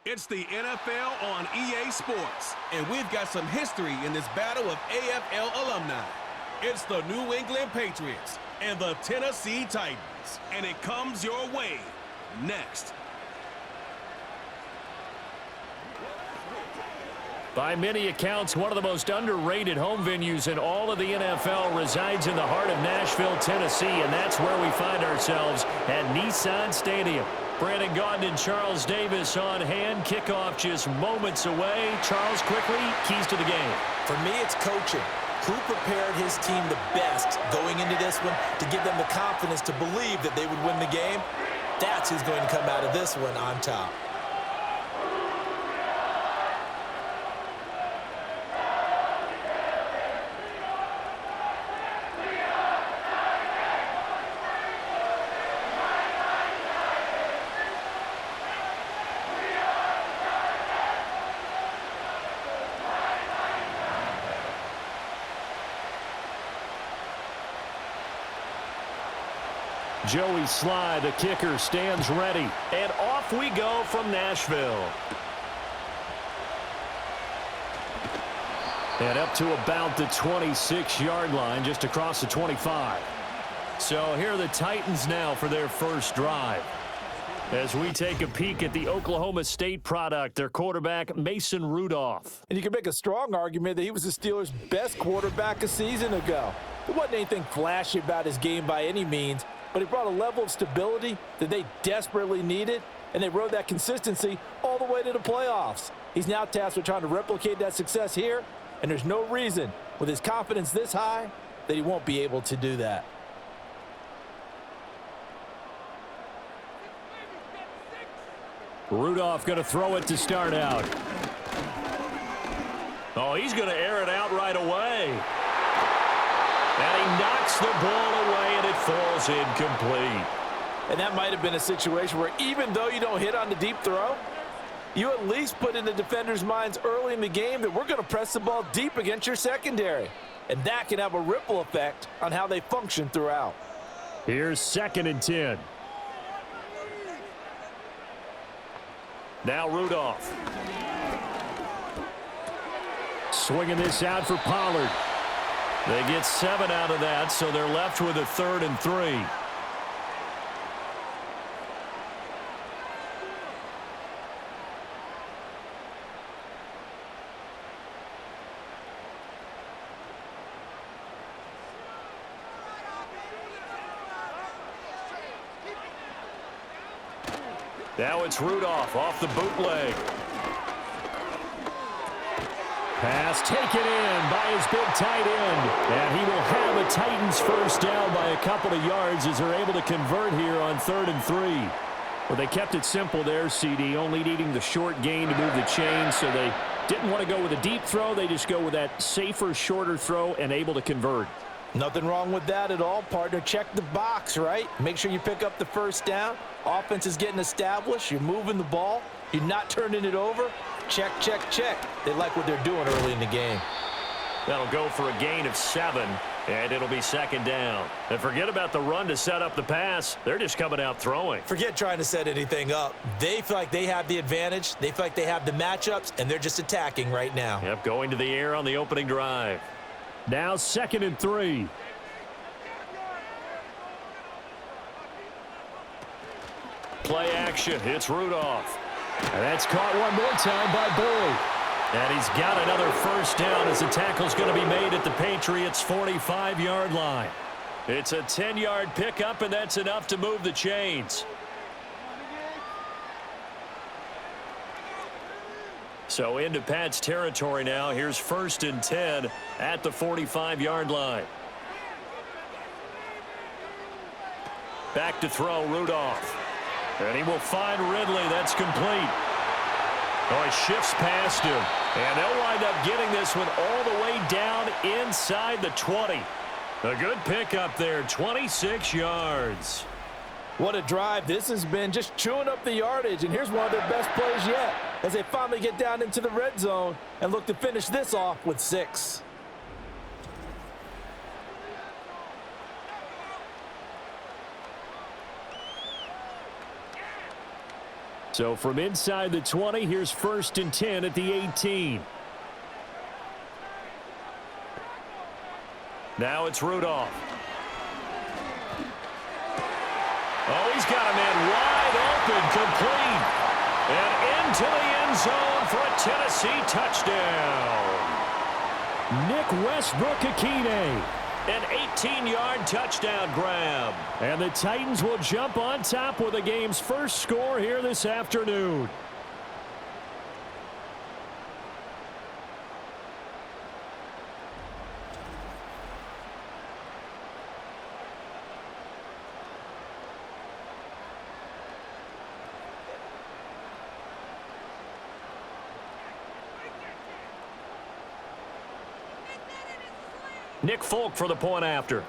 It's the NFL on EA Sports. And we've got some history in this battle of AFL alumni. It's the New England Patriots and the Tennessee Titans. And it comes your way next. By many accounts, one of the most underrated home venues in all of the NFL resides in the heart of Nashville, Tennessee, and that's where we find ourselves at Nissan Stadium. Brandon Gaudin and Charles Davis on hand. Kickoff just moments away. Charles, quickly, keys to the game. For me, it's coaching. Who prepared his team the best going into this one to give them the confidence to believe that they would win the game? That's who's going to come out of this one on top. Joey Sly, the kicker, stands ready. And off we go from Nashville. And up to about the 26-yard line, just across the 25. So here are the Titans now for their first drive. As we take a peek at the Oklahoma State product, their quarterback, Mason Rudolph. And you can make a strong argument that he was the Steelers' best quarterback a season ago. There wasn't anything flashy about his game by any means, but he brought a level of stability that they desperately needed, and they rode that consistency all the way to the playoffs. He's now tasked with trying to replicate that success here, and there's no reason, with his confidence this high, that he won't be able to do that. Rudolph going to throw it to start out. Oh, he's going to air it out right away. And he knocks the ball away, and it falls incomplete. And that might have been a situation where even though you don't hit on the deep throw, you at least put in the defenders' minds early in the game that we're going to press the ball deep against your secondary. And that can have a ripple effect on how they function throughout. Here's 2nd and 10. Now Rudolph. Swinging this out for Pollard. They get 7 out of that, so they're left with a 3rd and 3. Now it's Rudolph off the bootleg. Pass taken in by his big tight end. And he will have a Titans first down by a couple of yards as they're able to convert here on 3rd and 3. Well, they kept it simple there, CD, only needing the short gain to move the chains, so they didn't want to go with a deep throw. They just go with that safer, shorter throw and able to convert. Nothing wrong with that at all, partner. Check the box, right? Make sure you pick up the first down. Offense is getting established. You're moving the ball. You're not turning it over. Check, check, check. They like what they're doing early in the game. That'll go for a gain of 7, and it'll be 2nd down. And forget about the run to set up the pass. They're just coming out throwing. Forget trying to set anything up. They feel like they have the advantage. They feel like they have the matchups, and they're just attacking right now. Yep, going to the air on the opening drive. Now 2nd and 3. Play action. It's Rudolph. And that's caught one more time by Boyd. And he's got another first down as the tackle's going to be made at the Patriots' 45-yard line. It's a 10-yard pickup, and that's enough to move the chains. So into Pat's territory now. Here's 1st and 10 at the 45-yard line. Back to throw, Rudolph. And he will find Ridley. That's complete. Oh, he shifts past him. And they'll wind up getting this one all the way down inside the 20. A good pickup there, 26 yards. What a drive this has been, just chewing up the yardage. And here's one of their best plays yet as they finally get down into the red zone and look to finish this off with 6. So from inside the 20, here's 1st and 10 at the 18. Now it's Rudolph. Oh, he's got a man wide open, complete. And into the end zone for a Tennessee touchdown. Nick Westbrook-Akine. An 18-yard touchdown grab. And the Titans will jump on top with the game's first score here this afternoon. Nick Folk for the point after.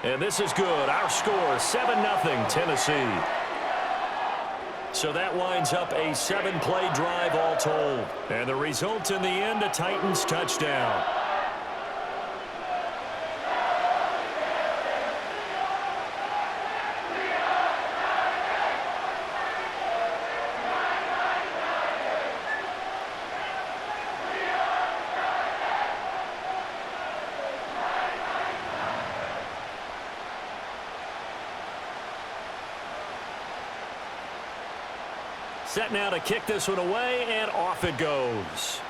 And this is good. Our score, 7-0 Tennessee. So that winds up a 7-play drive all told. And the result in the end, a Titans touchdown. Set now to kick this one away, and off it goes.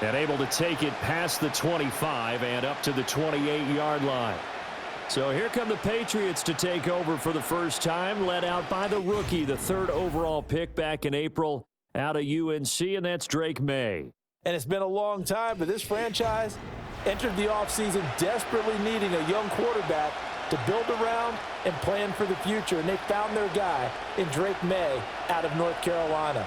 And able to take it past the 25 and up to the 28-yard line. So here come the Patriots to take over for the first time, led out by the rookie, the 3rd overall pick back in April out of UNC, and that's Drake May. And it's been a long time, but this franchise entered the offseason desperately needing a young quarterback to build around and plan for the future, and they found their guy in Drake May out of North Carolina.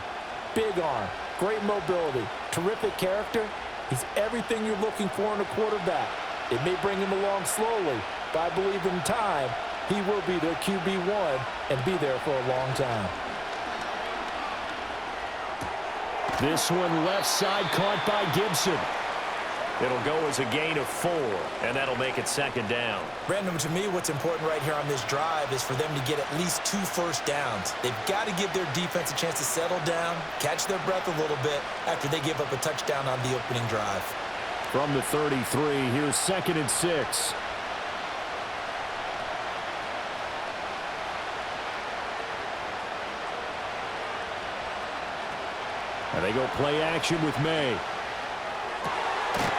Big arm, great mobility, terrific character. He's everything you're looking for in a quarterback. It may bring him along slowly, but I believe in time he will be their QB1 and be there for a long time. This one left side caught by Gibson. It'll go as a gain of 4, and that'll make it 2nd down. Brandon, to me, what's important right here on this drive is for them to get at least 2 first downs. They've got to give their defense a chance to settle down, catch their breath a little bit after they give up a touchdown on the opening drive. From the 33, here's 2nd and 6. And they go play action with May.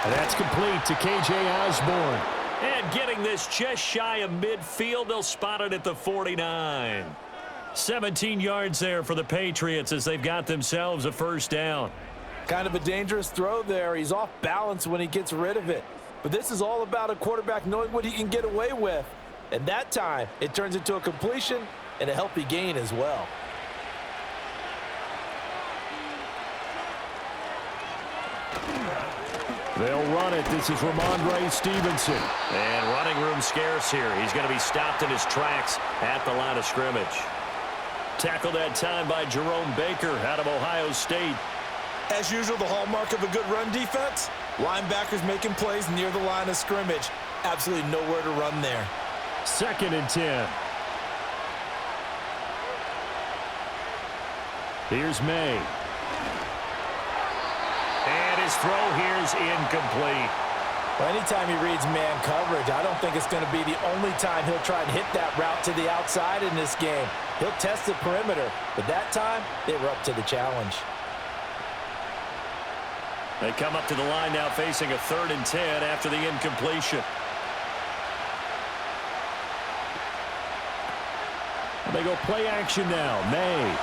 And that's complete to K.J. Osborne. And getting this just shy of midfield, they'll spot it at the 49. 17 yards there for the Patriots as they've got themselves a first down. Kind of a dangerous throw there. He's off balance when he gets rid of it. But this is all about a quarterback knowing what he can get away with. And that time, it turns into a completion and a healthy gain as well. They'll run it. This is Ramondre Stevenson. And running room scarce here. He's going to be stopped in his tracks at the line of scrimmage. Tackled that time by Jerome Baker out of Ohio State. As usual, the hallmark of a good run defense, linebackers making plays near the line of scrimmage. Absolutely nowhere to run there. 2nd and 10. Here's May. And his throw here's incomplete. Well, anytime he reads man coverage, I don't think it's going to be the only time he'll try and hit that route to the outside in this game. He'll test the perimeter, but that time, they were up to the challenge. They come up to the line now facing a 3rd and 10 after the incompletion. And they go play action now. May.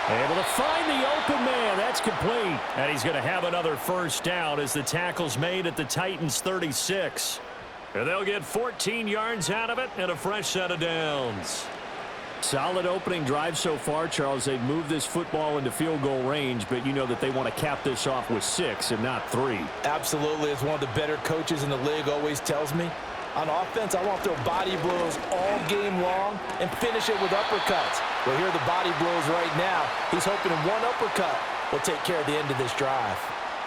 Able to find the open man. That's complete. And he's going to have another first down as the tackle's made at the Titans' 36. And they'll get 14 yards out of it and a fresh set of downs. Solid opening drive so far, Charles. They've moved this football into field goal range, but you know that they want to cap this off with 6 and not 3. Absolutely. As one of the better coaches in the league always tells me, on offense, I want to throw body blows all game long and finish it with uppercuts. Well, here are the body blows right now. He's hoping in one uppercut will take care of the end of this drive.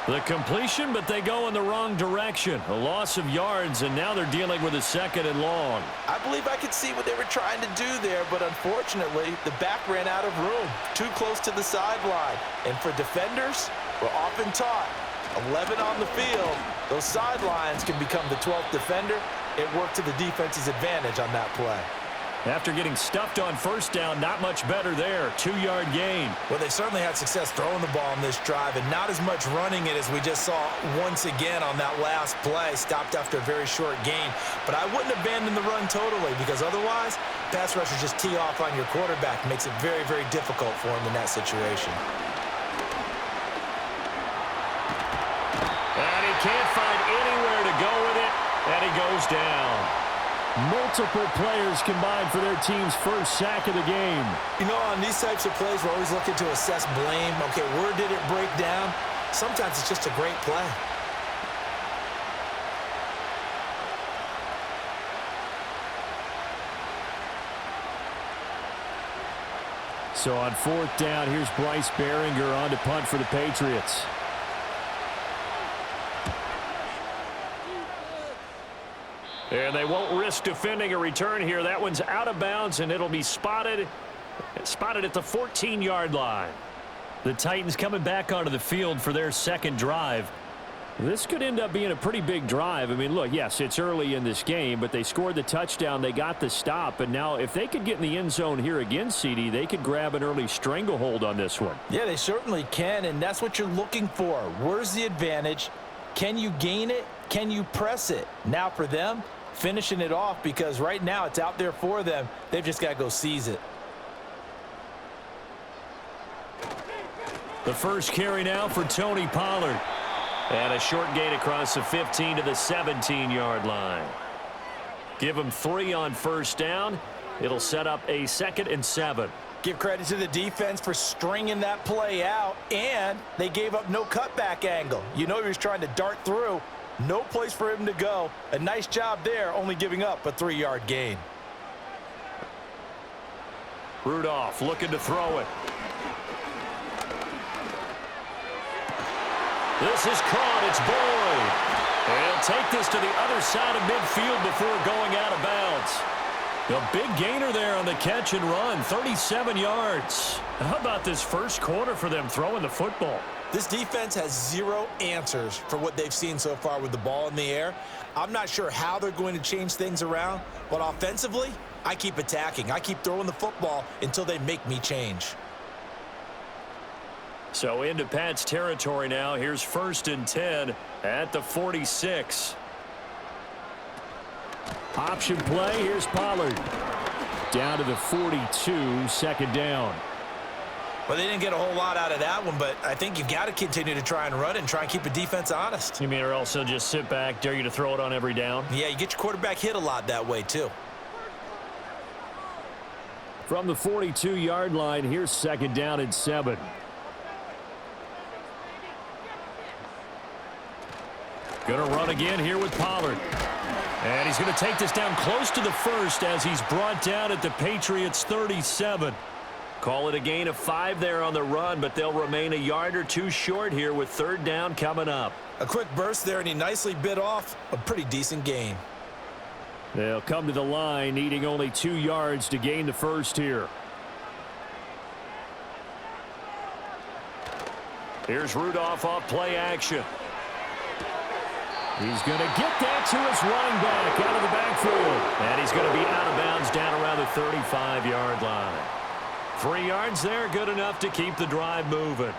The completion, but they go in the wrong direction. A loss of yards, and now they're dealing with a 2nd and long. I believe I could see what they were trying to do there, but unfortunately, the back ran out of room, too close to the sideline. And for defenders, we're often taught, 11 on the field, those sidelines can become the 12th defender. It worked to the defense's advantage on that play. After getting stuffed on 1st down, not much better there. 2-yard gain. Well, they certainly had success throwing the ball on this drive and not as much running it as we just saw once again on that last play. Stopped after a very short gain. But I wouldn't abandon the run totally because otherwise, pass rushers just tee off on your quarterback. Makes it very, very difficult for him in that situation. And he can't find anywhere to go with it, and he goes down. Multiple players combined for their team's first sack of the game. You know, on these types of plays, we're always looking to assess blame. Okay, where did it break down? Sometimes it's just a great play. So on 4th down, here's Bryce Behringer on to punt for the Patriots. And they won't risk defending a return here. That one's out of bounds, and it'll be spotted at the 14-yard line. The Titans coming back onto the field for their 2nd drive. This could end up being a pretty big drive. I mean, look, yes, it's early in this game, but they scored the touchdown. They got the stop, and now if they could get in the end zone here again, CD, they could grab an early stranglehold on this one. Yeah, they certainly can, and that's what you're looking for. Where's the advantage? Can you gain it? Can you press it? Now for them, finishing it off, because right now it's out there for them. They've just got to go seize it. The first carry now for Tony Pollard. And a short gain across the 15 to the 17-yard line. Give him 3 on 1st down. It'll set up a 2nd and 7. Give credit to the defense for stringing that play out, and they gave up no cutback angle. You know he was trying to dart through. No place for him to go. A nice job there, only giving up a 3-yard gain. Rudolph looking to throw it. This is caught. It's Boyd. And he'll take this to the other side of midfield before going out of bounds. A big gainer there on the catch and run, 37 yards. How about this first quarter for them throwing the football? This defense has 0 answers for what they've seen so far with the ball in the air. I'm not sure how they're going to change things around, but offensively, I keep attacking. I keep throwing the football until they make me change. So into Pat's territory now. Here's 1st and 10 at the 46. Option play. Here's Pollard. Down to the 42, 2nd down. Well, they didn't get a whole lot out of that one, but I think you've got to continue to try and run and try and keep the defense honest. You mean, or also just sit back, dare you to throw it on every down? Yeah, you get your quarterback hit a lot that way, too. From the 42-yard line, here's 2nd down and 7. Going to run again here with Pollard. And he's going to take this down close to the 1st as he's brought down at the Patriots' 37. Call it a gain of 5 there on the run, but they'll remain a yard or 2 short here with 3rd down coming up. A quick burst there, and he nicely bit off a pretty decent gain. They'll come to the line, needing only 2 yards to gain the 1st here. Here's Rudolph off play action. He's going to get that to his running back out of the backfield. And he's going to be out of bounds down around the 35-yard line. 3 yards there, good enough to keep the drive moving.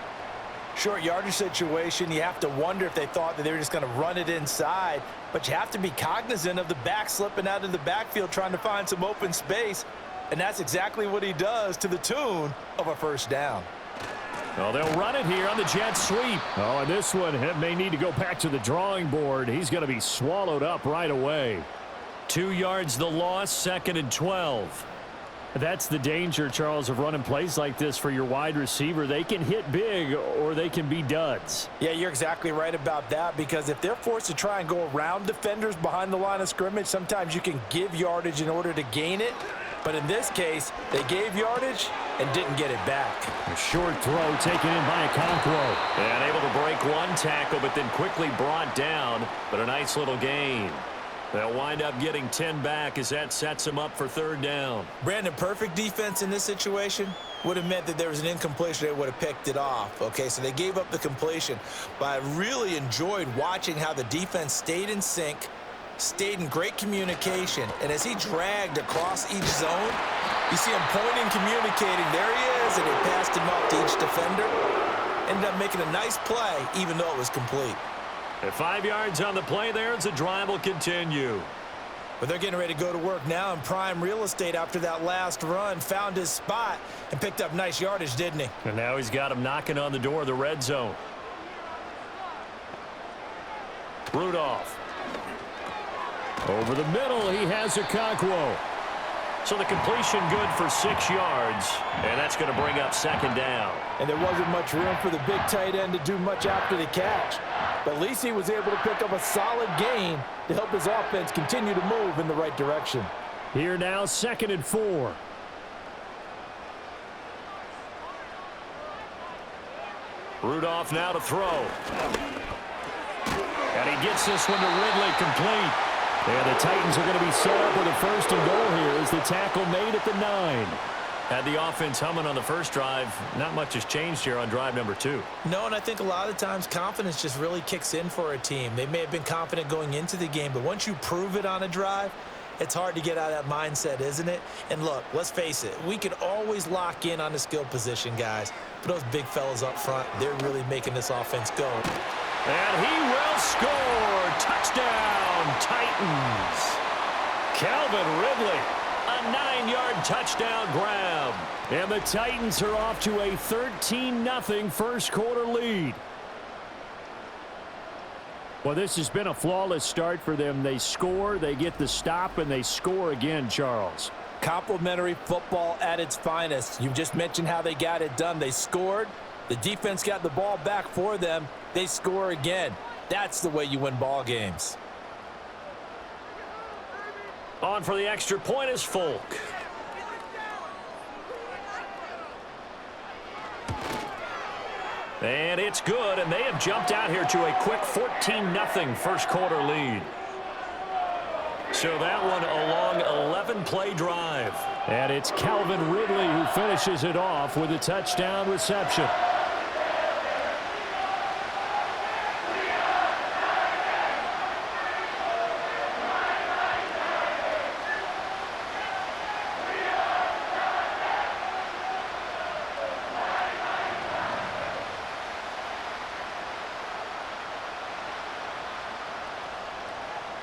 Short yardage situation, you have to wonder if they thought that they were just going to run it inside. But you have to be cognizant of the back slipping out of the backfield trying to find some open space. And that's exactly what he does to the tune of a 1st down. Well, they'll run it here on the jet sweep. Oh, and this one may need to go back to the drawing board. He's going to be swallowed up right away. 2 yards the loss, 2nd and 12. That's the danger, Charles, of running plays like this for your wide receiver. They can hit big or they can be duds. Yeah, you're exactly right about that, because if they're forced to try and go around defenders behind the line of scrimmage, sometimes you can give yardage in order to gain it. But in this case, they gave yardage and didn't get it back. A short throw taken in by Okonkwo. And able to break one tackle, but then quickly brought down. But a nice little gain. They'll wind up getting 10 back as that sets them up for third down. Brandon, perfect defense in this situation would have meant that there was an incompletion. They would have picked it off. Okay, so they gave up the completion. But I really enjoyed watching how the defense stayed in sync, stayed in great communication, and as he dragged across each zone, you see him pointing, communicating. There he is, and he passed him off to each defender. Ended up making a nice play, even though it was complete. At 5 yards on the play there as the drive will continue. But they're getting ready to go to work now in prime real estate after that last run. Found his spot and picked up nice yardage, didn't he? And now he's got him knocking on the door of the red zone. Rudolph. Over the middle, he has Okonkwo. So the completion good for 6 yards, and that's going to bring up second down. And there wasn't much room for the big tight end to do much after the catch. But at least he was able to pick up a solid gain to help his offense continue to move in the right direction. Here now, 2nd and 4. Rudolph now to throw. And he gets this one to Ridley complete. And the Titans are going to be set up with a 1st and goal here as the tackle made at the 9. Had the offense humming on the first drive. Not much has changed here on drive number 2. No, and I think a lot of times confidence just really kicks in for a team. They may have been confident going into the game, but once you prove it on a drive, it's hard to get out of that mindset, isn't it? And look, let's face it, we can always lock in on the skill position, guys. But those big fellas up front, they're really making this offense go. And he will score. Touchdown, Titans. Calvin Ridley, a 9-yard touchdown grab. And the Titans are off to a 13-0 first quarter lead. Well, this has been a flawless start for them. They score, they get the stop, and they score again, Charles. Complimentary football at its finest. You just mentioned how they got it done. They scored. The defense got the ball back for them. They score again. That's the way you win ball games. On for the extra point is Folk. And it's good, and they have jumped out here to a quick 14-0 first quarter lead. So that one a long 11-play drive. And it's Calvin Ridley who finishes it off with a touchdown reception.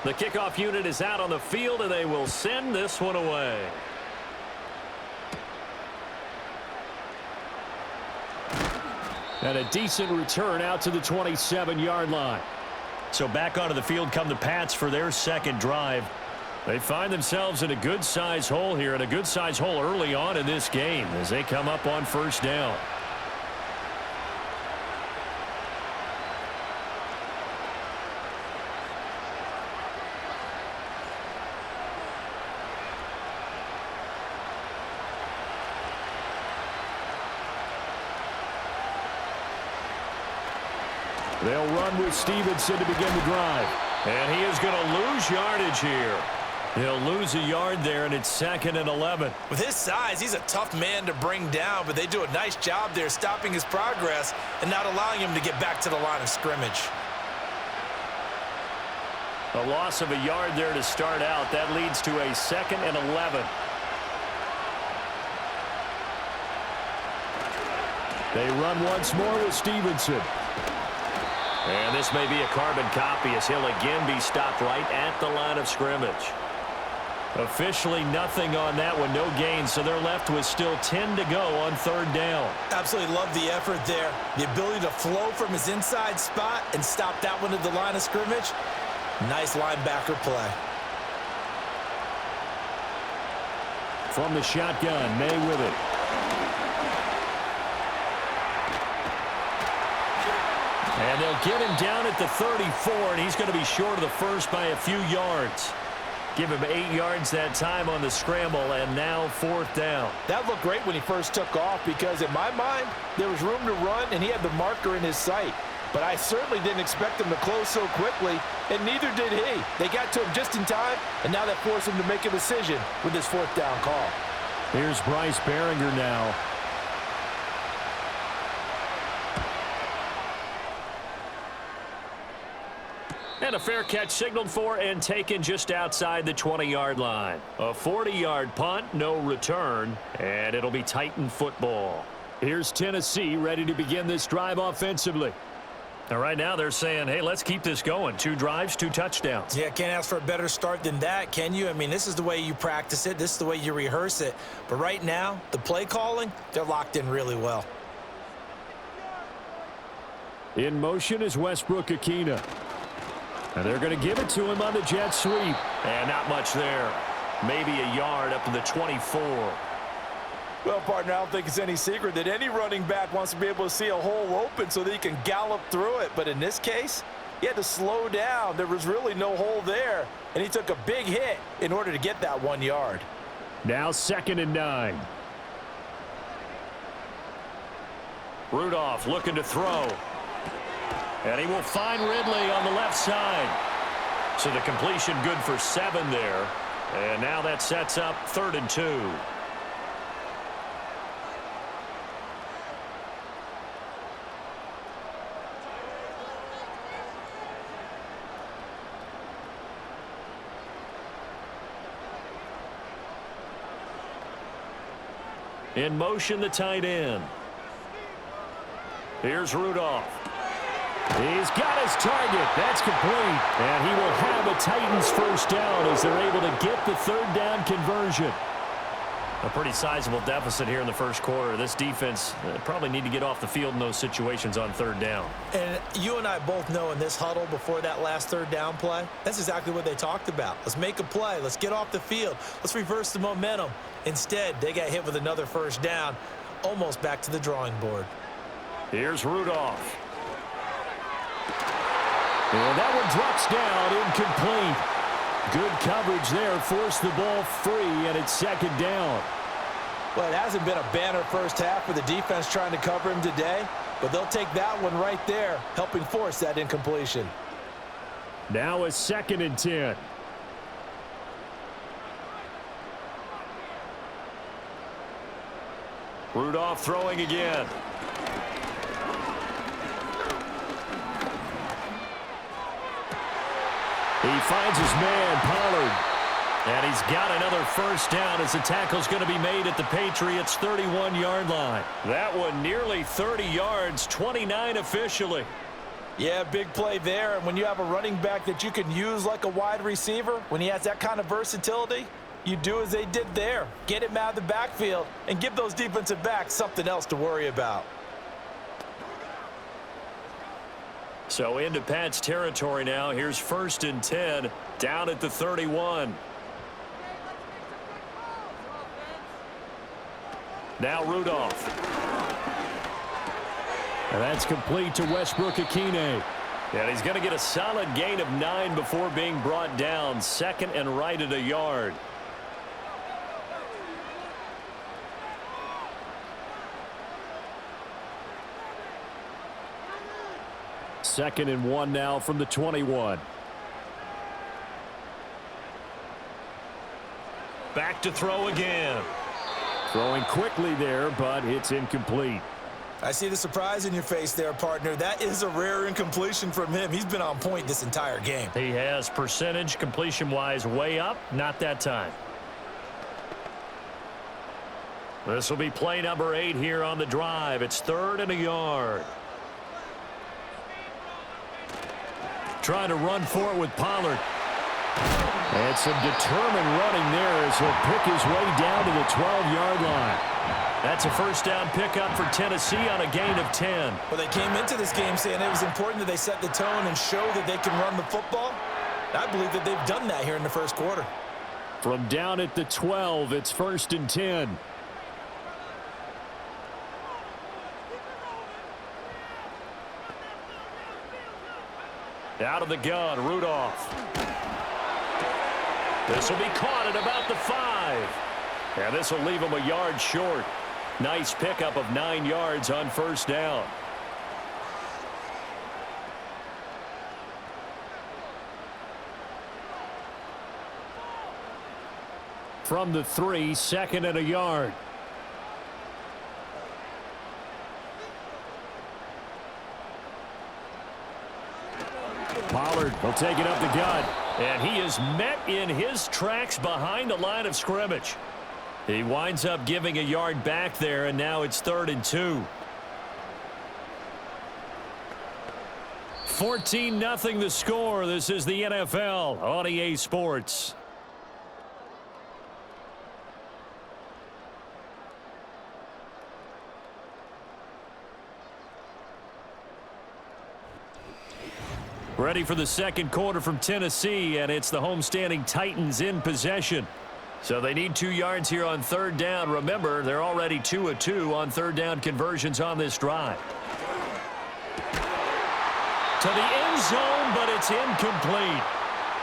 The kickoff unit is out on the field, and they will send this one away. And a decent return out to the 27-yard line. So back onto the field come the Pats for their second drive. They find themselves in a good-sized hole here, and a good-sized hole early on in this game as they come up on first down. They'll run with Stevenson to begin the drive. And he is going to lose yardage here. He'll lose a yard there, and it's 2nd and 11. With his size, he's a tough man to bring down, but they do a nice job there stopping his progress and not allowing him to get back to the line of scrimmage. A loss of a yard there to start out. That leads to a 2nd and 11. They run once more with Stevenson. And this may be a carbon copy as he'll again be stopped right at the line of scrimmage. Officially nothing on that one, no gain, so they're left with still 10 to go on third down. Absolutely love the effort there. The ability to flow from his inside spot and stop that one at the line of scrimmage. Nice linebacker play. From the shotgun, May with it. And they'll get him down at the 34, and he's going to be short of the first by a few yards. Give him 8 yards that time on the scramble, and now 4th down. That looked great when he first took off because, in my mind, there was room to run, and he had the marker in his sight. But I certainly didn't expect him to close so quickly, and neither did he. They got to him just in time, and now that forced him to make a decision with his 4th down call. Here's Bryce Behringer now. And a fair catch signaled for and taken just outside the 20-yard line. A 40-yard punt, no return, and it'll be Titan football. Here's Tennessee ready to begin this drive offensively. And right now they're saying, hey, let's keep this going. 2 drives, 2 touchdowns. Yeah, can't ask for a better start than that, can you? I mean, this is the way you practice it. This is the way you rehearse it. But right now, the play calling, they're locked in really well. In motion is Westbrook-Akina. And they're going to give it to him on the jet sweep. And not much there. Maybe a yard up to the 24. Well, partner, I don't think it's any secret that any running back wants to be able to see a hole open so that he can gallop through it. But in this case, he had to slow down. There was really no hole there, and he took a big hit in order to get that 1 yard. Now 2nd and 9. Rudolph looking to throw. And he will find Ridley on the left side. So the completion good for 7 there. And now that sets up 3rd and 2. In motion, the tight end. Here's Rudolph. He's got his target. That's complete. And he will have a Titans 1st down as they're able to get the 3rd down conversion. A pretty sizable deficit here in the 1st quarter. This defense probably need to get off the field in those situations on 3rd down. And you and I both know in this huddle before that last 3rd down play, that's exactly what they talked about. Let's make a play. Let's get off the field. Let's reverse the momentum. Instead, they got hit with another 1st down, almost back to the drawing board. Here's Rudolph. And that one drops down, incomplete. Good coverage there, forced the ball free, and it's 2nd down. Well, it hasn't been a banner first half for the defense trying to cover him today, but they'll take that one right there, helping force that incompletion. Now a 2nd and 10. Rudolph throwing again. He finds his man, Pollard. And he's got another 1st down as the tackle's going to be made at the Patriots' 31-yard line. That one nearly 30 yards, 29 officially. Yeah, big play there. And when you have a running back that you can use like a wide receiver, when he has that kind of versatility, you do as they did there. Get him out of the backfield and give those defensive backs something else to worry about. So into Pat's territory now. Here's 1st and 10 down at the 31. Now Rudolph. And that's complete to Westbrook-Akina. And he's going to get a solid gain of 9 before being brought down. 2nd and right at a yard. Second and 1 now from the 21. Back to throw again. Throwing quickly there, but it's incomplete. I see the surprise in your face there, partner. That is a rare incompletion from him. He's been on point this entire game. He has percentage completion-wise way up. Not that time. This will be play number 8 here on the drive. It's 3rd and a yard. Trying to run for it with Pollard. And some determined running there as he'll pick his way down to the 12-yard line. That's a 1st down pickup for Tennessee on a gain of 10. Well, they came into this game saying it was important that they set the tone and show that they can run the football. I believe that they've done that here in the 1st quarter. From down at the 12, it's 1st and 10. Out of the gun, Rudolph. This will be caught at about the 5. And this will leave him a yard short. Nice pickup of 9 yards on first down. From the 3, 2nd and a yard. Pollard will take it up the gut. And he is met in his tracks behind the line of scrimmage. He winds up giving a yard back there, and now it's 3rd and 2. 14-0 the score. This is the NFL on EA Sports. Ready for the second quarter from Tennessee, and it's the homestanding Titans in possession. So they need 2 yards here on 3rd down. Remember, they're already 2 of 2 on 3rd down conversions on this drive. To the end zone, but it's incomplete.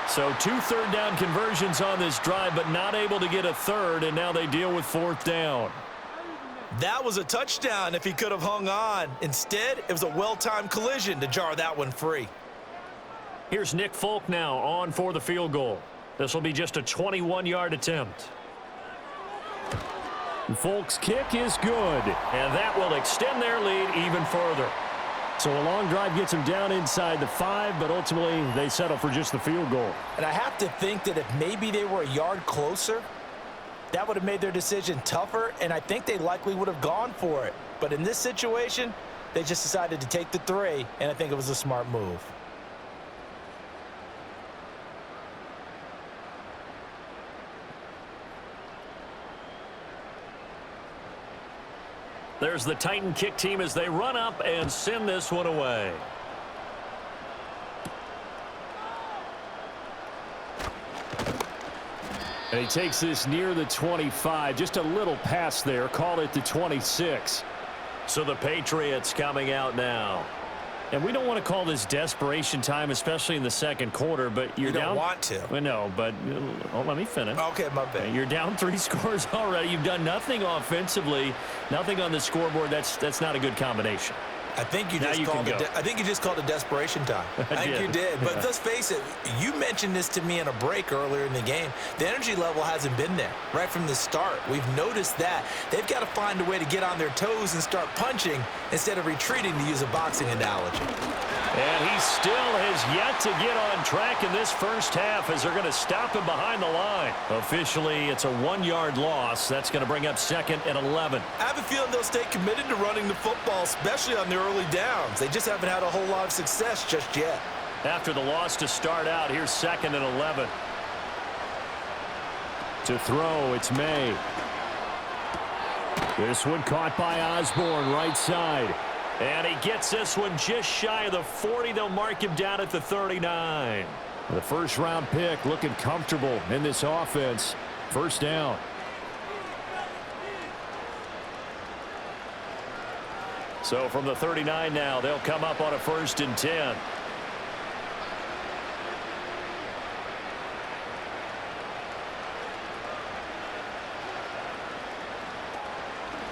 So 2 3rd down conversions on this drive, but not able to get a 3rd, and now they deal with 4th down. That was a touchdown if he could have hung on. Instead, it was a well-timed collision to jar that one free. Here's Nick Folk now on for the field goal. This will be just a 21-yard attempt. Folk's kick is good, and that will extend their lead even further. So a long drive gets them down inside the 5, but ultimately they settle for just the field goal. And I have to think that if maybe they were a yard closer, that would have made their decision tougher, and I think they likely would have gone for it. But in this situation, they just decided to take the 3, and I think it was a smart move. There's the Titan kick team as they run up and send this one away. And he takes this near the 25. Just a little pass there. Call it the 26. So the Patriots coming out now. And we don't want to call this desperation time, especially in the second quarter, but you're down. You don't want to. I know, but let me finish. Okay, my bad. You're down 3 scores already. You've done nothing offensively, nothing on the scoreboard. That's not a good combination. I think you just called it desperation time. I think you did. But let's face it, you mentioned this to me in a break earlier in the game. The energy level hasn't been there right from the start. We've noticed that. They've got to find a way to get on their toes and start punching instead of retreating, to use a boxing analogy. And he still has yet to get on track in this first half as they're going to stop him behind the line. Officially, it's a 1-yard loss. That's going to bring up 2nd and 11. I have a feeling they'll stay committed to running the football, especially on their early downs. They just haven't had a whole lot of success just yet. After the loss to start out, here's 2nd and 11. To throw, it's May. This one caught by Osborne, right side. And he gets this one just shy of the 40. They'll mark him down at the 39. The first-round pick looking comfortable in this offense. First down. So from the 39 now, they'll come up on a 1st and 10.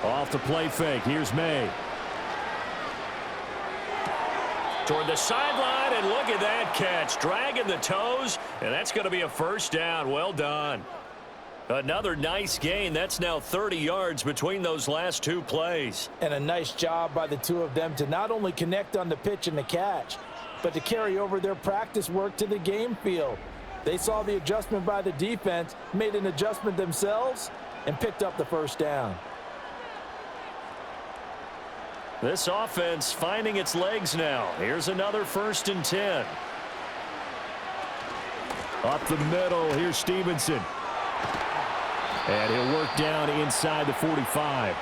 Off the play fake. Here's May. Toward the sideline, and look at that catch. Dragging the toes, and that's going to be a first down. Well done. Another nice gain. That's now 30 yards between those last 2 plays. And a nice job by the 2 of them to not only connect on the pitch and the catch, but to carry over their practice work to the game field. They saw the adjustment by the defense, made an adjustment themselves, and picked up the first down. This offense finding its legs now. Here's another 1st and 10. Up the middle, here's Stevenson. And he'll work down inside the 45.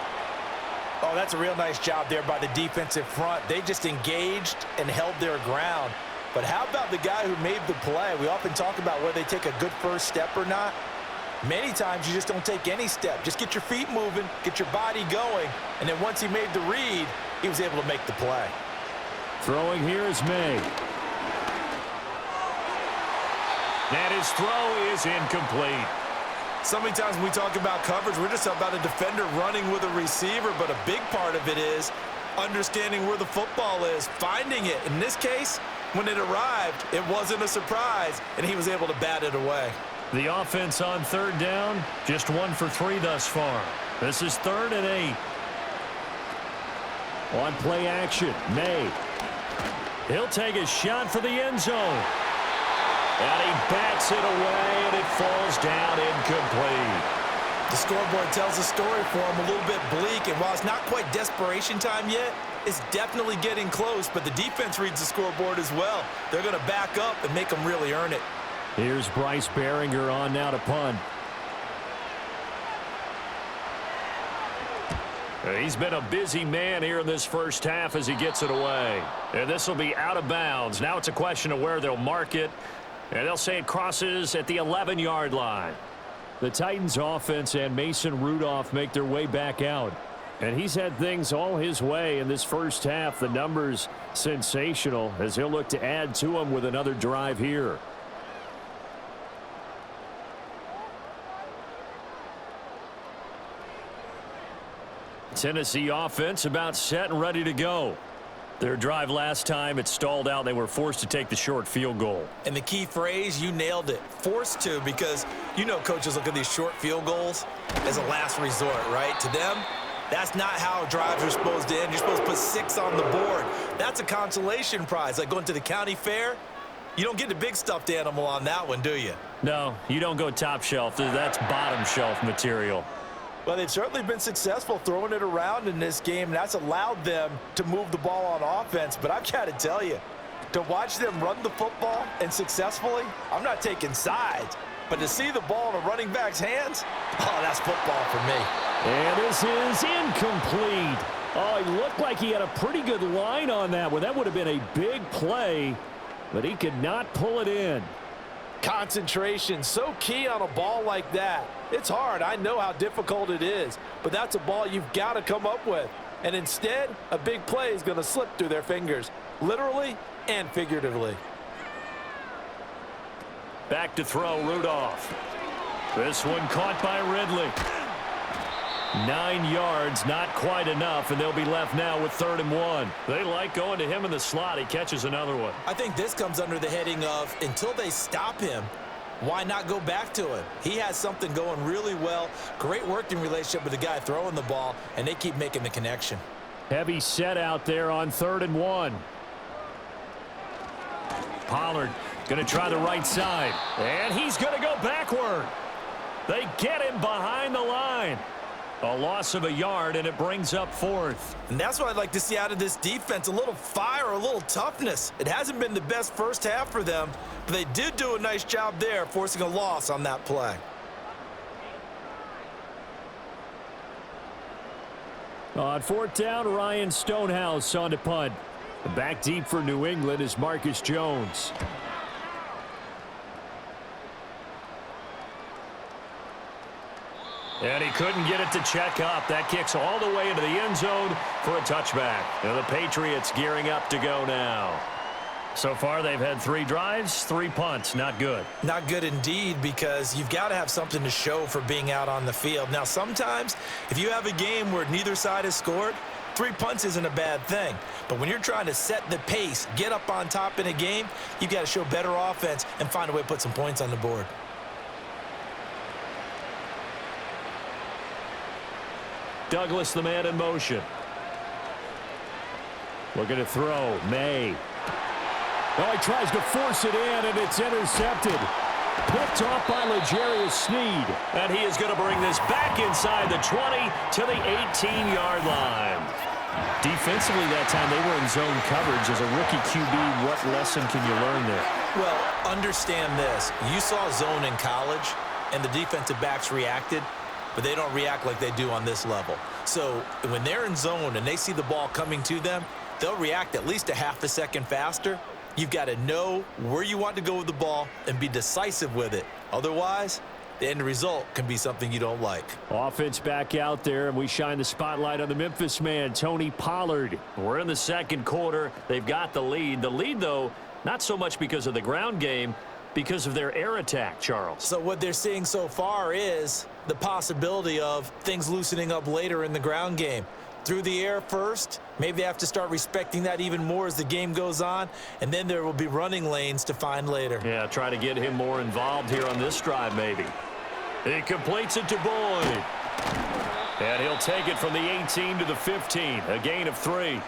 Oh, that's a real nice job there by the defensive front. They just engaged and held their ground. But how about the guy who made the play? We often talk about whether they take a good first step or not. Many times you just don't take any step. Just get your feet moving, get your body going, and then once he made the read, he was able to make the play. Throwing here is May. And his throw is incomplete. So many times when we talk about coverage, we're just about a defender running with a receiver, but a big part of it is understanding where the football is, finding it. In this case, when it arrived, it wasn't a surprise, and he was able to bat it away. The offense on third down, just 1 for 3 thus far. This is 3rd and 8. On play action, May. He'll take a shot for the end zone. And he bats it away, and it falls down incomplete. The scoreboard tells a story for him, a little bit bleak, and while it's not quite desperation time yet, it's definitely getting close, but the defense reads the scoreboard as well. They're going to back up and make them really earn it. Here's Bryce Behringer on now to punt. He's been a busy man here in this first half as he gets it away. And this will be out of bounds. Now it's a question of where they'll mark it. And they'll say it crosses at the 11-yard line. The Titans offense and Mason Rudolph make their way back out. And he's had things all his way in this first half. The numbers sensational as he'll look to add to them with another drive here. Tennessee offense about set and ready to go. Their drive last time, it stalled out. They were forced to take the short field goal. And the key phrase, you nailed it, forced to, because you know coaches look at these short field goals as a last resort, right? To them, that's not how drives are supposed to end. You're supposed to put 6 on the board. That's a consolation prize. Like going to the county fair, you don't get the big stuffed animal on that one, do you? No, you don't go top shelf. That's bottom shelf material. Well, they've certainly been successful throwing it around in this game. That's allowed them to move the ball on offense. But I've got to tell you, to watch them run the football and successfully, I'm not taking sides. But to see the ball in a running back's hands, oh, that's football for me. And this is incomplete. Oh, he looked like he had a pretty good line on that one. That would have been a big play, but he could not pull it in. Concentration, so key on a ball like that. It's hard. I know how difficult it is, but that's a ball you've got to come up with. And instead, a big play is going to slip through their fingers, literally and figuratively. Back to throw, Rudolph. This one caught by Ridley. 9 yards, not quite enough, and they'll be left now with 3rd and 1. They like going to him in the slot. He catches another one. I think this comes under the heading of, until they stop him, why not go back to him? He has something going really well. Great working relationship with the guy throwing the ball, and they keep making the connection. Heavy set out there on 3rd and 1. Pollard going to try the right side, and he's going to go backward. They get him behind the line. A loss of a yard, and it brings up 4th. And that's what I'd like to see out of this defense, a little fire, a little toughness. It hasn't been the best first half for them, but they did do a nice job there, forcing a loss on that play. On 4th down, Ryan Stonehouse on to punt. Back deep for New England is Marcus Jones. And he couldn't get it to check up. That kicks all the way into the end zone for a touchback. And the Patriots gearing up to go now. So far, they've had 3 drives, 3 punts. Not good. Not good indeed, because you've got to have something to show for being out on the field. Now, sometimes, if you have a game where neither side has scored, 3 punts isn't a bad thing. But when you're trying to set the pace, get up on top in a game, you've got to show better offense and find a way to put some points on the board. Douglas, the man in motion. Looking to throw. May. Oh, he tries to force it in, and it's intercepted. Picked off by L'Jarius Sneed. And he is going to bring this back inside the 20 to the 18-yard line. Defensively that time, they were in zone coverage. As a rookie QB, what lesson can you learn there? Well, understand this. You saw zone in college, and the defensive backs reacted, but they don't react like they do on this level. So when they're in zone and they see the ball coming to them, they'll react at least a half a second faster. You've got to know where you want to go with the ball and be decisive with it. Otherwise, the end result can be something you don't like. Offense back out there, and we shine the spotlight on the Memphis man, Tony Pollard. We're in the second quarter. They've got the lead. The lead, though, not so much because of the ground game, because of their air attack, Charles. So what they're seeing so far is the possibility of things loosening up later in the ground game. Through the air first, maybe they have to start respecting that even more as the game goes on, and then there will be running lanes to find later. Yeah, try to get him more involved here on this drive maybe. He completes it to Boyd. And he'll take it from the 18 to the 15, a gain of 3.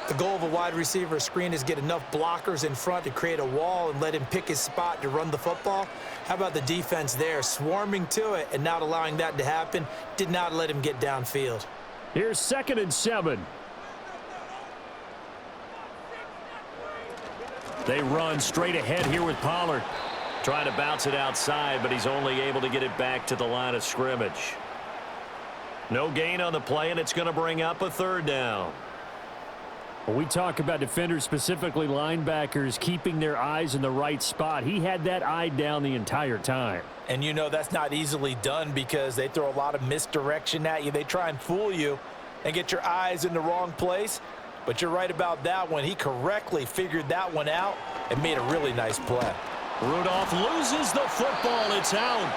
The goal of a wide receiver screen is get enough blockers in front to create a wall and let him pick his spot to run the football. How about the defense there, swarming to it and not allowing that to happen, did not let him get downfield. Here's 2nd and 7. They run straight ahead here with Pollard. Trying to bounce it outside, but he's only able to get it back to the line of scrimmage. No gain on the play, and it's going to bring up a 3rd down. When we talk about defenders, specifically linebackers, keeping their eyes in the right spot, he had that eye down the entire time. And you know that's not easily done because they throw a lot of misdirection at you. They try and fool you and get your eyes in the wrong place. But you're right about that one. He correctly figured that one out and made a really nice play. Rudolph loses the football. It's out.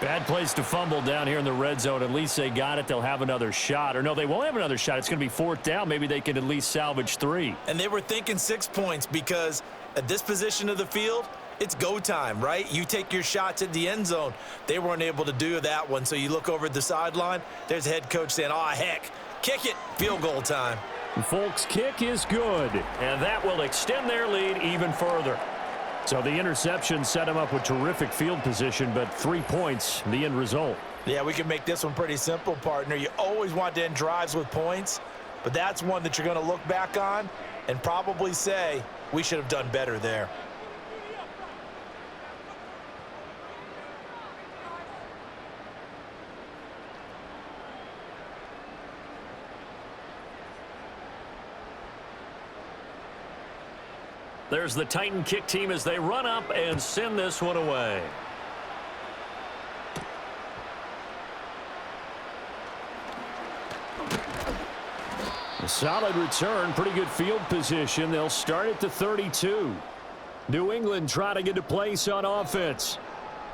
Bad place to fumble down here in the red zone. At least they got it. They'll have another shot. Or no, they won't have another shot. It's going to be 4th down. Maybe they can at least salvage 3. And they were thinking 6 points because at this position of the field, it's go time, right? You take your shots at the end zone. They weren't able to do that one. So you look over at the sideline. There's the head coach saying, oh, heck, kick it. Field goal time. And Folk's kick is good. And that will extend their lead even further. So the interception set him up with terrific field position, but 3 points, the end result. Yeah, we can make this one pretty simple, partner. You always want to end drives with points, but that's one that you're going to look back on and probably say, we should have done better there. There's the Titan kick team as they run up and send this one away. A solid return, pretty good field position. They'll start at the 32. New England trying to get a place on offense.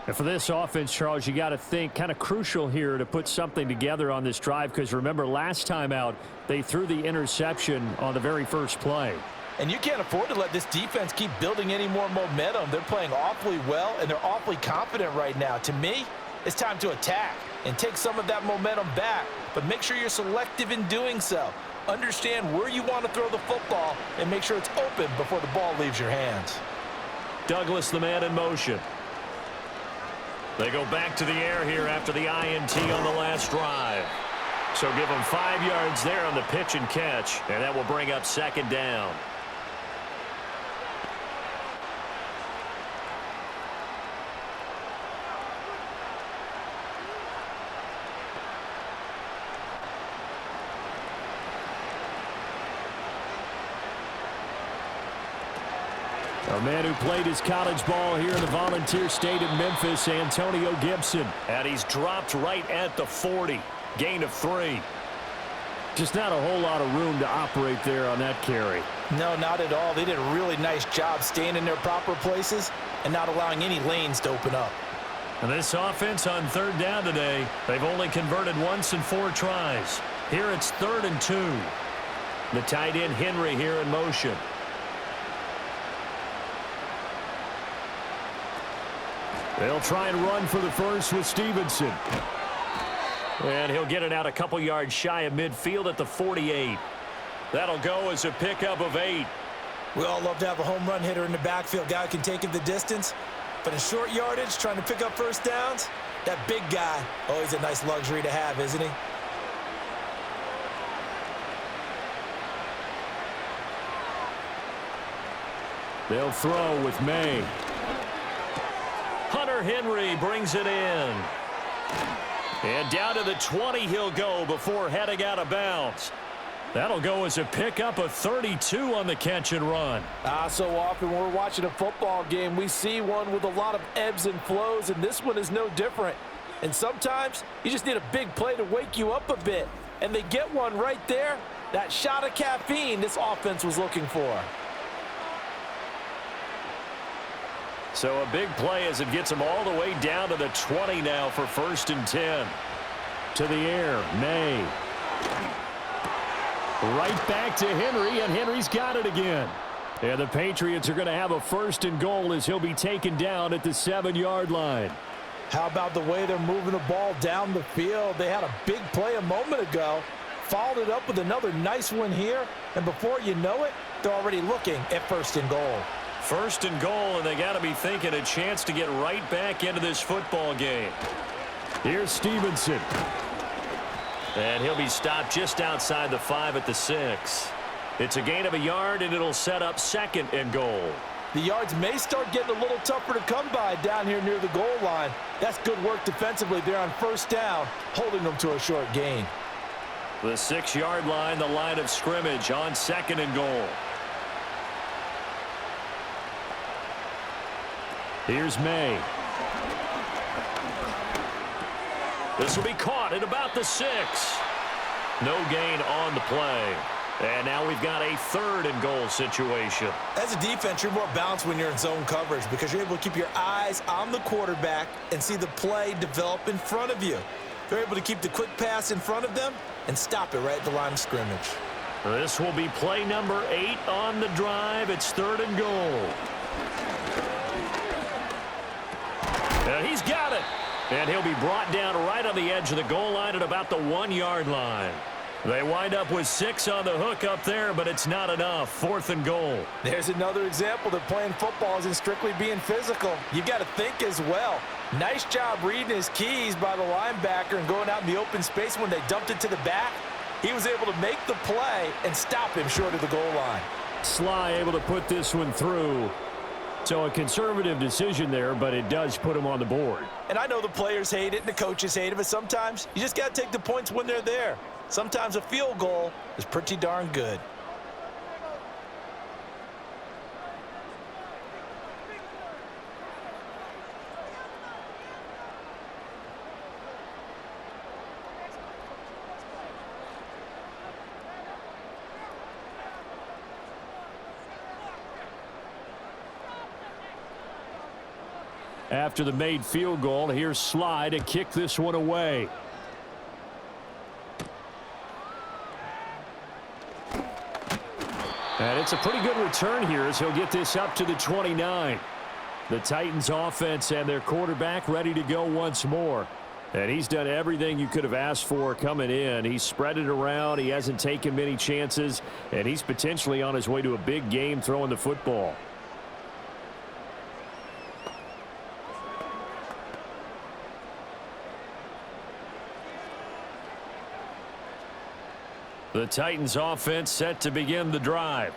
And for this offense, Charles, you got to think kind of crucial here to put something together on this drive because remember last time out they threw the interception on the very first play. And you can't afford to let this defense keep building any more momentum. They're playing awfully well, and they're awfully confident right now. To me, it's time to attack and take some of that momentum back, but make sure you're selective in doing so. Understand where you want to throw the football and make sure it's open before the ball leaves your hands. Douglas, the man in motion. They go back to the air here after the INT on the last drive. So give them 5 yards there on the pitch and catch, and that will bring up 2nd down. A man who played his college ball here in the Volunteer State in Memphis, Antonio Gibson. And he's dropped right at the 40. Gain of 3. Just not a whole lot of room to operate there on that carry. No, not at all. They did a really nice job staying in their proper places and not allowing any lanes to open up. And this offense on 3rd down today, they've only converted once in 4 tries. Here it's 3rd and 2. The tight end Henry here in motion. They'll try and run for the first with Stevenson. And he'll get it out a couple yards shy of midfield at the 48. That'll go as a pickup of 8. We all love to have a home run hitter in the backfield, guy who can take it the distance. But in short yardage, trying to pick up first downs, that big guy, always a nice luxury to have, isn't he? They'll throw with May. Hunter Henry brings it in. And down to the 20 he'll go before heading out of bounds. That'll go as a pickup of 32 on the catch and run. So often when we're watching a football game, we see one with a lot of ebbs and flows, and this one is no different. And sometimes you just need a big play to wake you up a bit. And they get one right there. That shot of caffeine this offense was looking for. So a big play as it gets him all the way down to the 20 now for 1st and 10. To the air, May. Right back to Henry, and Henry's got it again. And the Patriots are going to have a 1st and goal as he'll be taken down at the 7-yard line. How about the way they're moving the ball down the field? They had a big play a moment ago, followed it up with another nice one here, and before you know it, they're already looking at 1st and goal. 1st and goal, and they got to be thinking a chance to get right back into this football game. Here's Stevenson. And he'll be stopped just outside the 5 at the 6. It's a gain of a yard, and it'll set up 2nd and goal. The yards may start getting a little tougher to come by down here near the goal line. That's good work defensively there on 1st down, holding them to a short gain. The 6-yard line, the line of scrimmage on 2nd and goal. Here's May. This will be caught at about the 6. No gain on the play. And now we've got a 3rd and goal situation. As a defense, you're more balanced when you're in zone coverage because you're able to keep your eyes on the quarterback and see the play develop in front of you. They're able to keep the quick pass in front of them and stop it right at the line of scrimmage. This will be play number 8 on the drive. It's 3rd and goal. And he's got it. And he'll be brought down right on the edge of the goal line at about the 1-yard line. They wind up with 6 on the hook up there, but it's not enough. 4th and goal. There's another example that playing football isn't strictly being physical. You got to think as well. Nice job reading his keys by the linebacker and going out in the open space when they dumped it to the back. He was able to make the play and stop him short of the goal line. Sly able to put this one through. So a conservative decision there, but it does put him on the board. And I know the players hate it and the coaches hate it, but sometimes you just got to take the points when they're there. Sometimes a field goal is pretty darn good. After the made field goal, here's Sly to kick this one away. And it's a pretty good return here as he'll get this up to the 29. The Titans offense and their quarterback ready to go once more. And he's done everything you could have asked for coming in. He's spread it around. He hasn't taken many chances. And he's potentially on his way to a big game throwing the football. The Titans offense set to begin the drive.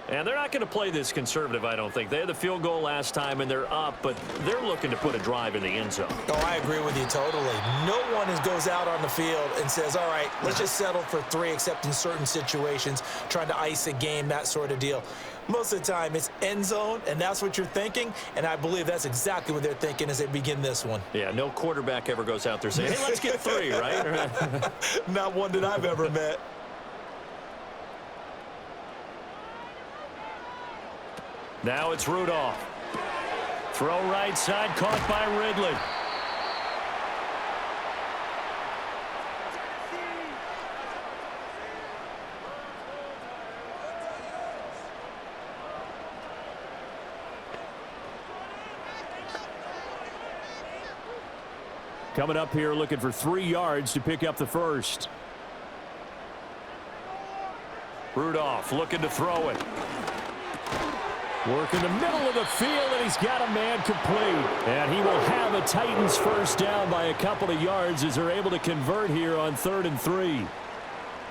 And they're not going to play this conservative, I don't think. They had the field goal last time, and they're up, but they're looking to put a drive in the end zone. Oh, I agree with you totally. No one goes out on the field and says, all right, let's just settle for 3, except in certain situations, trying to ice a game, that sort of deal. Most of the time, it's end zone, and that's what you're thinking, and I believe that's exactly what they're thinking as they begin this one. Yeah, no quarterback ever goes out there saying, hey, let's get 3, right? Not one that I've ever met. Now it's Rudolph. Throw right side, caught by Ridley. Coming up here looking for 3 yards to pick up the first. Rudolph looking to throw it. Work in the middle of the field, and he's got a man complete. And he will have a Titans first down by a couple of yards as they're able to convert here on 3rd and 3.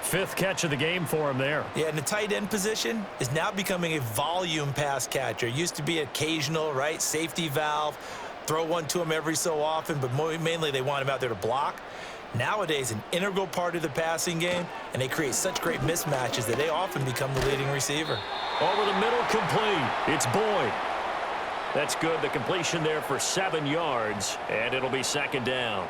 5th catch of the game for him there. Yeah, and the tight end position is now becoming a volume pass catcher. It used to be occasional, right? Safety valve, throw one to him every so often, but mainly they want him out there to block. Nowadays, an integral part of the passing game, and they create such great mismatches that they often become the leading receiver. Over the middle, complete. It's Boyd. That's good. The completion there for 7 yards, and it'll be 2nd down.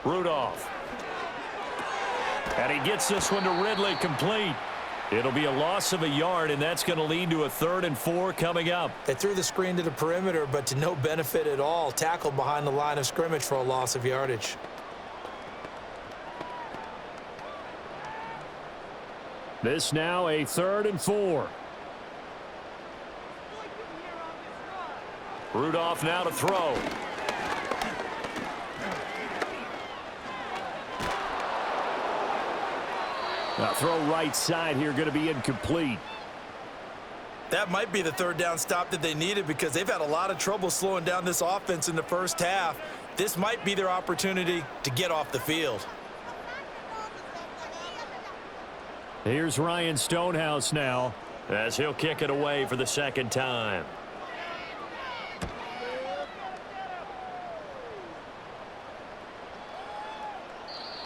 Rudolph. And he gets this one to Ridley complete. It'll be a loss of a yard, and that's going to lead to a 3rd and 4 coming up. They threw the screen to the perimeter, but to no benefit at all. Tackled behind the line of scrimmage for a loss of yardage. This now a 3rd and 4. Rudolph now to throw. Now throw right side here, going to be incomplete. That might be the 3rd down stop that they needed because they've had a lot of trouble slowing down this offense in the first half. This might be their opportunity to get off the field. Here's Ryan Stonehouse now as he'll kick it away for the 2nd time.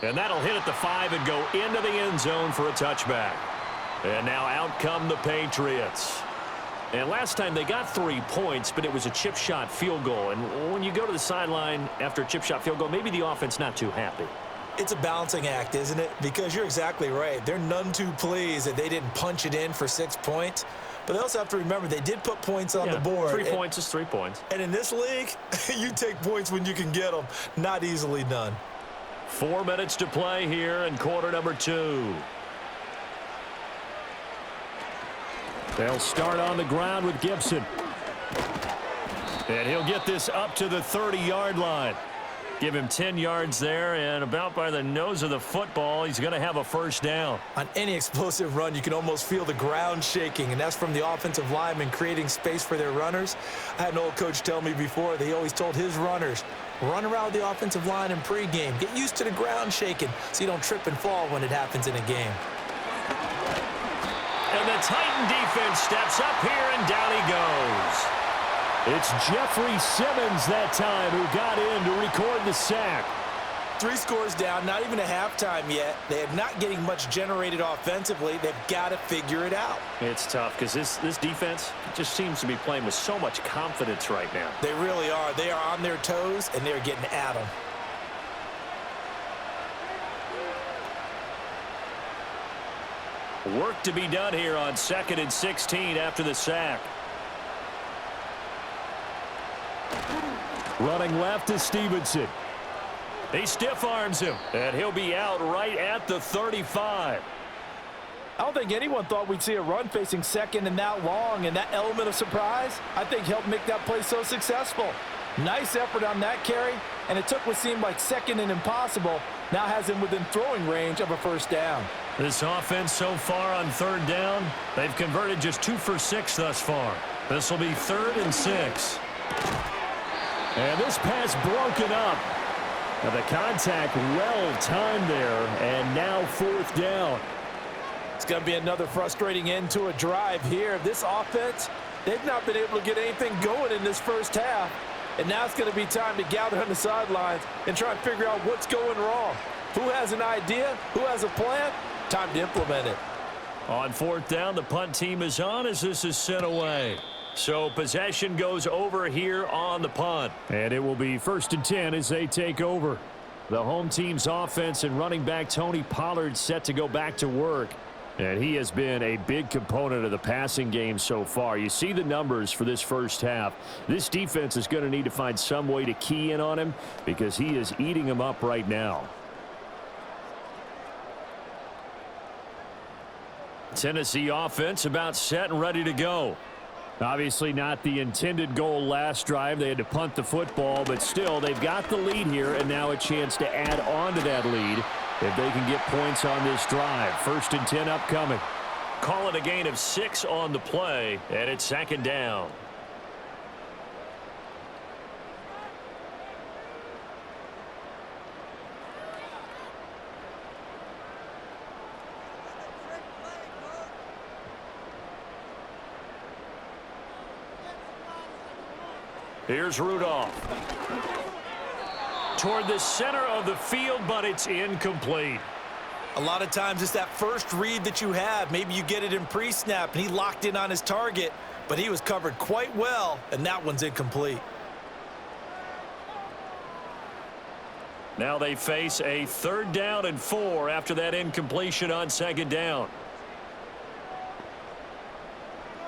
And that'll hit at the 5 and go into the end zone for a touchback. And now out come the Patriots. And last time they got 3 points, but it was a chip shot field goal. And when you go to the sideline after a chip shot field goal, maybe the offense not too happy. It's a balancing act, isn't it? Because you're exactly right. They're none too pleased that they didn't punch it in for 6 points. But they also have to remember they did put points on the board. 3 points is 3 points. And in this league, you take points when you can get them. Not easily done. 4 minutes to play here in quarter number 2. They'll start on the ground with Gibson. And he'll get this up to the 30-yard line. Give him 10 yards there, and about by the nose of the football, he's going to have a 1st down. On any explosive run, you can almost feel the ground shaking, and that's from the offensive linemen creating space for their runners. I had an old coach tell me before, they always told his runners, run around the offensive line in pregame. Get used to the ground shaking so you don't trip and fall when it happens in a game. And the Titan defense steps up here, and down he goes. It's Jeffrey Simmons that time who got in to record the sack. 3 scores down, not even a halftime yet. They are not getting much generated offensively. They've got to figure it out. It's tough because this defense just seems to be playing with so much confidence right now. They really are. They are on their toes, and they're getting at them. Work to be done here on 2nd and 16 after the sack. Running left is Stevenson. He stiff arms him, and he'll be out right at the 35. I don't think anyone thought we'd see a run facing 2nd and that long, and that element of surprise, I think, helped make that play so successful. Nice effort on that carry, and it took what seemed like 2nd and impossible, now has him within throwing range of a 1st down. This offense so far on 3rd down, they've converted just 2 for 6 thus far. This will be 3rd and 6. And this pass broken up. Now the contact well timed there, and now 4th down. It's going to be another frustrating end to a drive here. This offense, they've not been able to get anything going in this first half. And now it's going to be time to gather on the sidelines and try and figure out what's going wrong. Who has an idea? Who has a plan? Time to implement it. On 4th down, the punt team is on as this is sent away. So possession goes over here on the punt. And it will be 1st and 10 as they take over. The home team's offense and running back Tony Pollard set to go back to work. And he has been a big component of the passing game so far. You see the numbers for this first half. This defense is going to need to find some way to key in on him because he is eating them up right now. Tennessee offense about set and ready to go. Obviously not the intended goal last drive. They had to punt the football, but still they've got the lead here and now a chance to add on to that lead if they can get points on this drive. 1st and 10 upcoming. Call it a gain of 6 on the play, and it's 2nd down. Here's Rudolph. Toward the center of the field, but it's incomplete. A lot of times it's that first read that you have. Maybe you get it in pre-snap, and he locked in on his target, but he was covered quite well, and that one's incomplete. Now they face a 3rd down and 4 after that incompletion on 2nd down.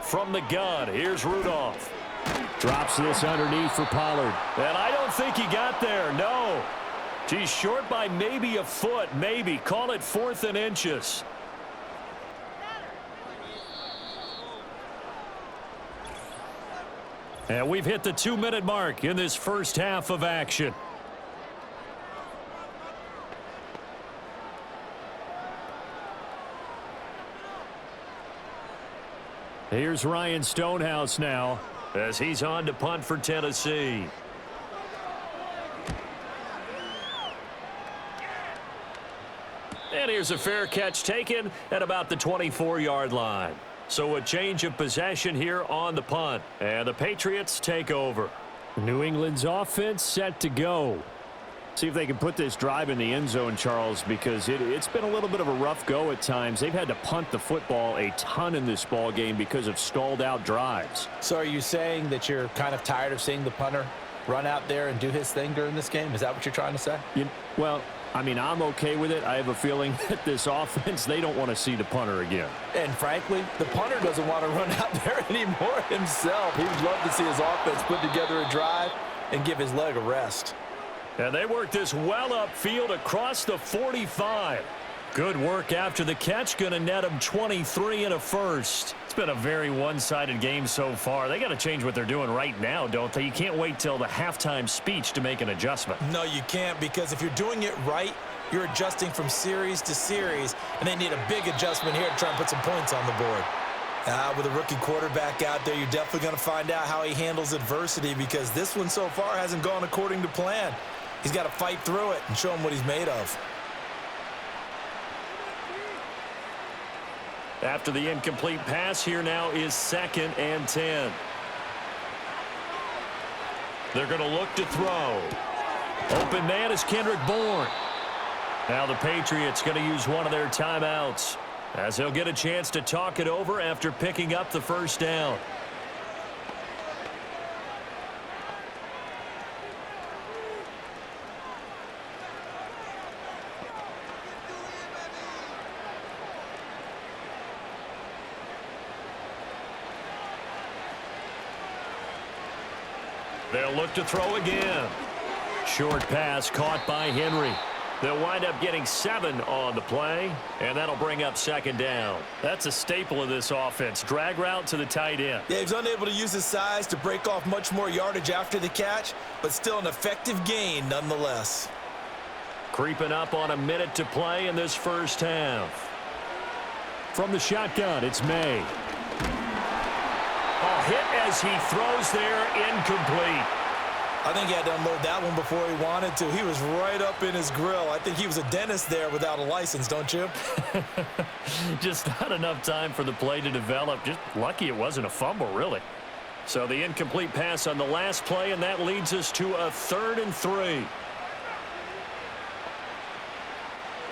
From the gun, here's Rudolph. Drops this underneath for Pollard. And I don't think he got there, no. He's short by maybe a foot, maybe. Call it 4th and inches. And we've hit the 2-minute mark in this first half of action. Here's Ryan Stonehouse now as he's on to punt for Tennessee. And here's a fair catch taken at about the 24-yard line. So a change of possession here on the punt. And the Patriots take over. New England's offense set to go. See if they can put this drive in the end zone, Charles, because it's been a little bit of a rough go at times. They've had to punt the football a ton in this ball game because of stalled out drives. So are you saying that you're kind of tired of seeing the punter run out there and do his thing during this game? Is that what you're trying to say? Well, I mean, I'm okay with it. I have a feeling that this offense, they don't want to see the punter again. And frankly, the punter doesn't want to run out there anymore himself. He would love to see his offense put together a drive and give his leg a rest. And they work this well upfield across the 45. Good work after the catch. Going to net them 23 and a first. It's been a very one-sided game so far. They got to change what they're doing right now, don't they? You can't wait till the halftime speech to make an adjustment. No, you can't, because if you're doing it right, you're adjusting from series to series, and they need a big adjustment here to try and put some points on the board. With a rookie quarterback out there, you're definitely going to find out how he handles adversity, because this one so far hasn't gone according to plan. He's got to fight through it and show him what he's made of. After the incomplete pass, here now is 2nd and 10. They're going to look to throw. Open man is Kendrick Bourne. Now the Patriots going to use one of their timeouts as they'll get a chance to talk it over after picking up the first down. They'll look to throw again. Short pass caught by Henry. They'll wind up getting 7 on the play, and that'll bring up 2nd down. That's a staple of this offense. Drag route to the tight end. Yeah, he's unable to use his size to break off much more yardage after the catch, but still an effective gain nonetheless. Creeping up on a minute to play in this first half. From the shotgun, it's May. A hit as he throws there, incomplete. I think he had to unload that one before he wanted to. He was right up in his grill. I think he was a dentist there without a license, don't you? Just not enough time for the play to develop. Just lucky it wasn't a fumble, really. So the incomplete pass on the last play, and that leads us to a 3rd and 3.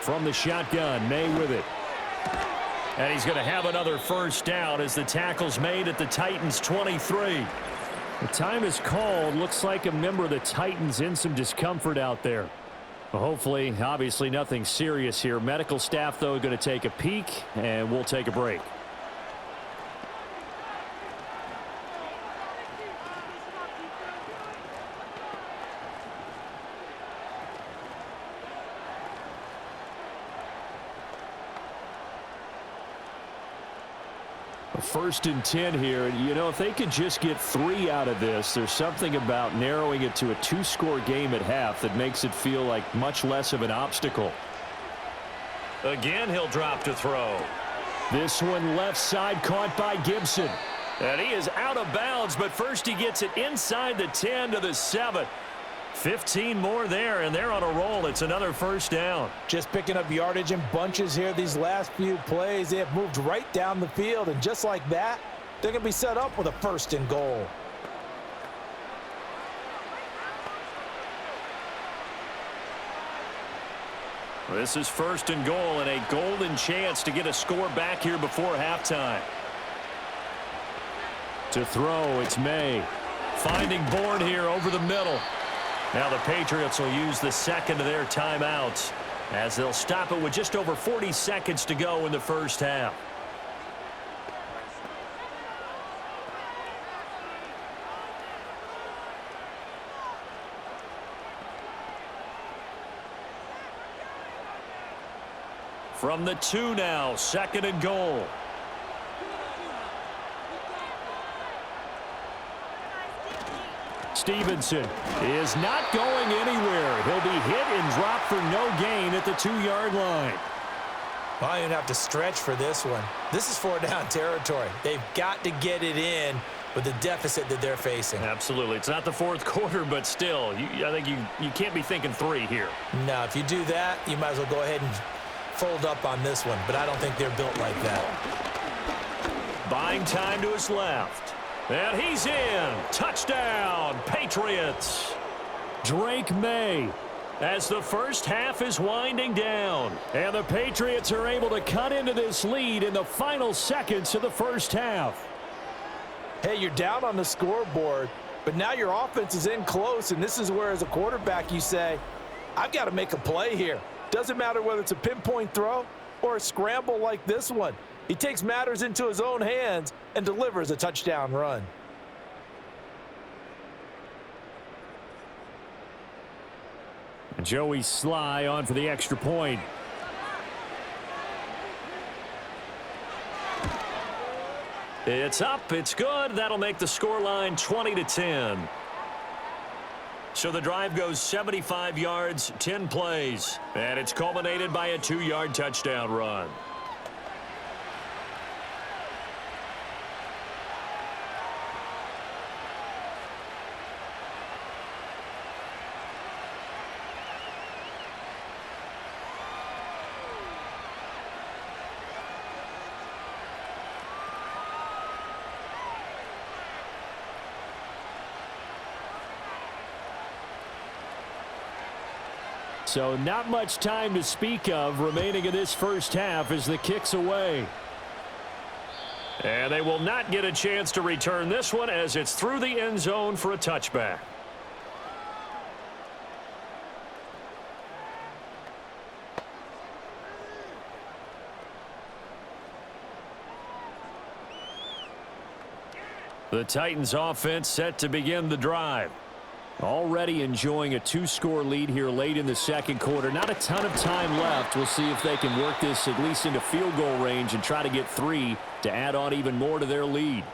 From the shotgun, May with it. And he's going to have another first down as the tackle's made at the Titans' 23. The time is called. Looks like a member of the Titans in some discomfort out there. Well, hopefully, obviously nothing serious here. Medical staff, though, going to take a peek, and we'll take a break. First and 10 here. You know, if they could just get 3 out of this, there's something about narrowing it to a 2-score game at half that makes it feel like much less of an obstacle. Again, he'll drop to throw. This one left side caught by Gibson. And he is out of bounds, but first he gets it inside the 10 to the 7. 15 more there, and they're on a roll. It's another first down. Just picking up yardage in bunches here these last few plays. They have moved right down the field, and just like that, they're going to be set up with a 1st and goal. This is 1st and goal, and a golden chance to get a score back here before halftime. To throw, it's May. Finding Bourne here over the middle. Now the Patriots will use the second of their timeouts as they'll stop it with just over 40 seconds to go in the first half. From the 2 now, 2nd and goal. Stevenson is not going anywhere. He'll be hit and dropped for no gain at the 2-yard line. Well, I don't even have to stretch for this one. This is 4-down territory. They've got to get it in with the deficit that they're facing. Absolutely. It's not the fourth quarter, but still, I think you can't be thinking 3 here. No, if you do that, you might as well go ahead and fold up on this one, but I don't think they're built like that. Buying time to his left. And he's in. Touchdown, Patriots. Drake May as the first half is winding down. And the Patriots are able to cut into this lead in the final seconds of the first half. Hey, you're down on the scoreboard, but now your offense is in close, and this is where, as a quarterback, you say, I've got to make a play here. Doesn't matter whether it's a pinpoint throw or a scramble like this one. He takes matters into his own hands and delivers a touchdown run. Joey Sly on for the extra point. It's up. It's good. That'll make the scoreline 20-10. So the drive goes 75 yards, 10 plays, and it's culminated by a 2-yard touchdown run. So not much time to speak of remaining in this first half as the kick's away. And they will not get a chance to return this one as it's through the end zone for a touchback. The Titans offense set to begin the drive. Already enjoying a 2-score lead here late in the second quarter. Not a ton of time left. We'll see if they can work this at least into field goal range and try to get 3 to add on even more to their lead.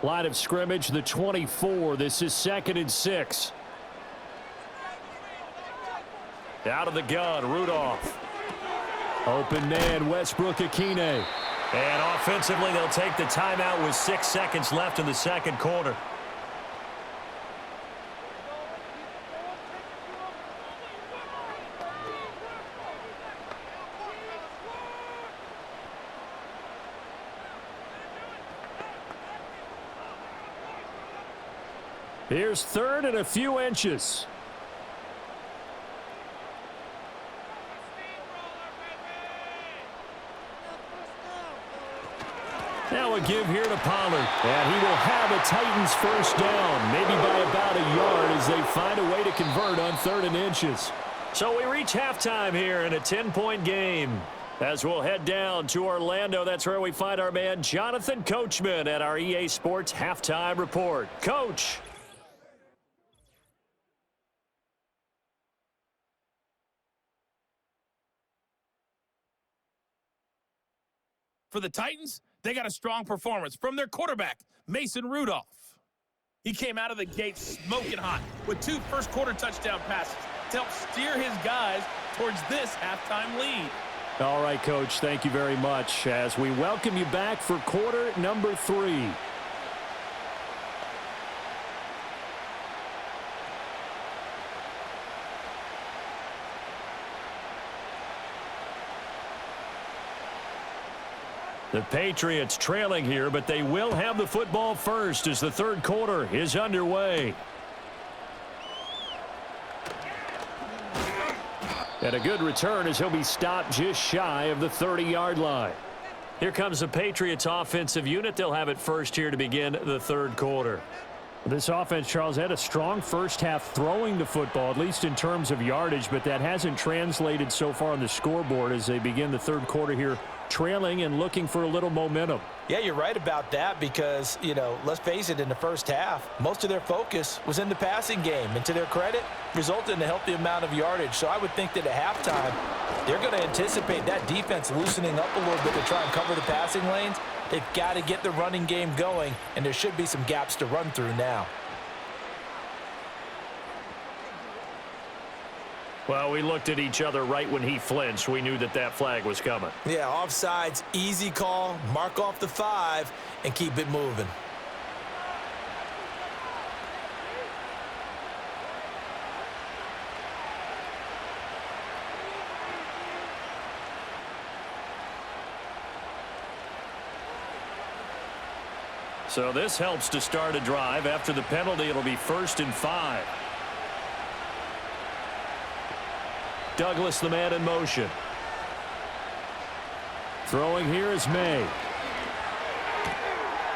Line of scrimmage, the 24. This is 2nd and 6. Out of the gun, Rudolph. Open man, Westbrook-Akine. And offensively, they'll take the timeout with 6 seconds left in the second quarter. Here's 3rd and a few inches. Now a give here to Pollard. And he will have a Titans first down, maybe by about a yard as they find a way to convert on 3rd and inches. So we reach halftime here in a 10-point game. As we'll head down to Orlando, that's where we find our man Jonathan Coachman at our EA Sports Halftime Report. Coach. For the Titans, they got a strong performance from their quarterback, Mason Rudolph. He came out of the gate smoking hot with 2 first-quarter touchdown passes to help steer his guys towards this halftime lead. All right, Coach, thank you very much as we welcome you back for quarter number 3. The Patriots trailing here, but they will have the football first as the third quarter is underway. And a good return as he'll be stopped just shy of the 30-yard line. Here comes the Patriots offensive unit. They'll have it first here to begin the third quarter. This offense, Charles, had a strong first half throwing the football, at least in terms of yardage, but that hasn't translated so far on the scoreboard as they begin the third quarter here, trailing and looking for a little momentum. Yeah, you're right about that because, let's face it, in the first half, most of their focus was in the passing game. And to their credit, resulted in a healthy amount of yardage. So I would think that at halftime, they're going to anticipate that defense loosening up a little bit to try and cover the passing lanes. They've got to get the running game going, and there should be some gaps to run through now. Well, we looked at each other right when he flinched. We knew that flag was coming. Yeah, offsides, easy call, mark off the 5, and keep it moving. So this helps to start a drive. After the penalty, it'll be 1st and 5. Douglas, the man in motion. Throwing here is May.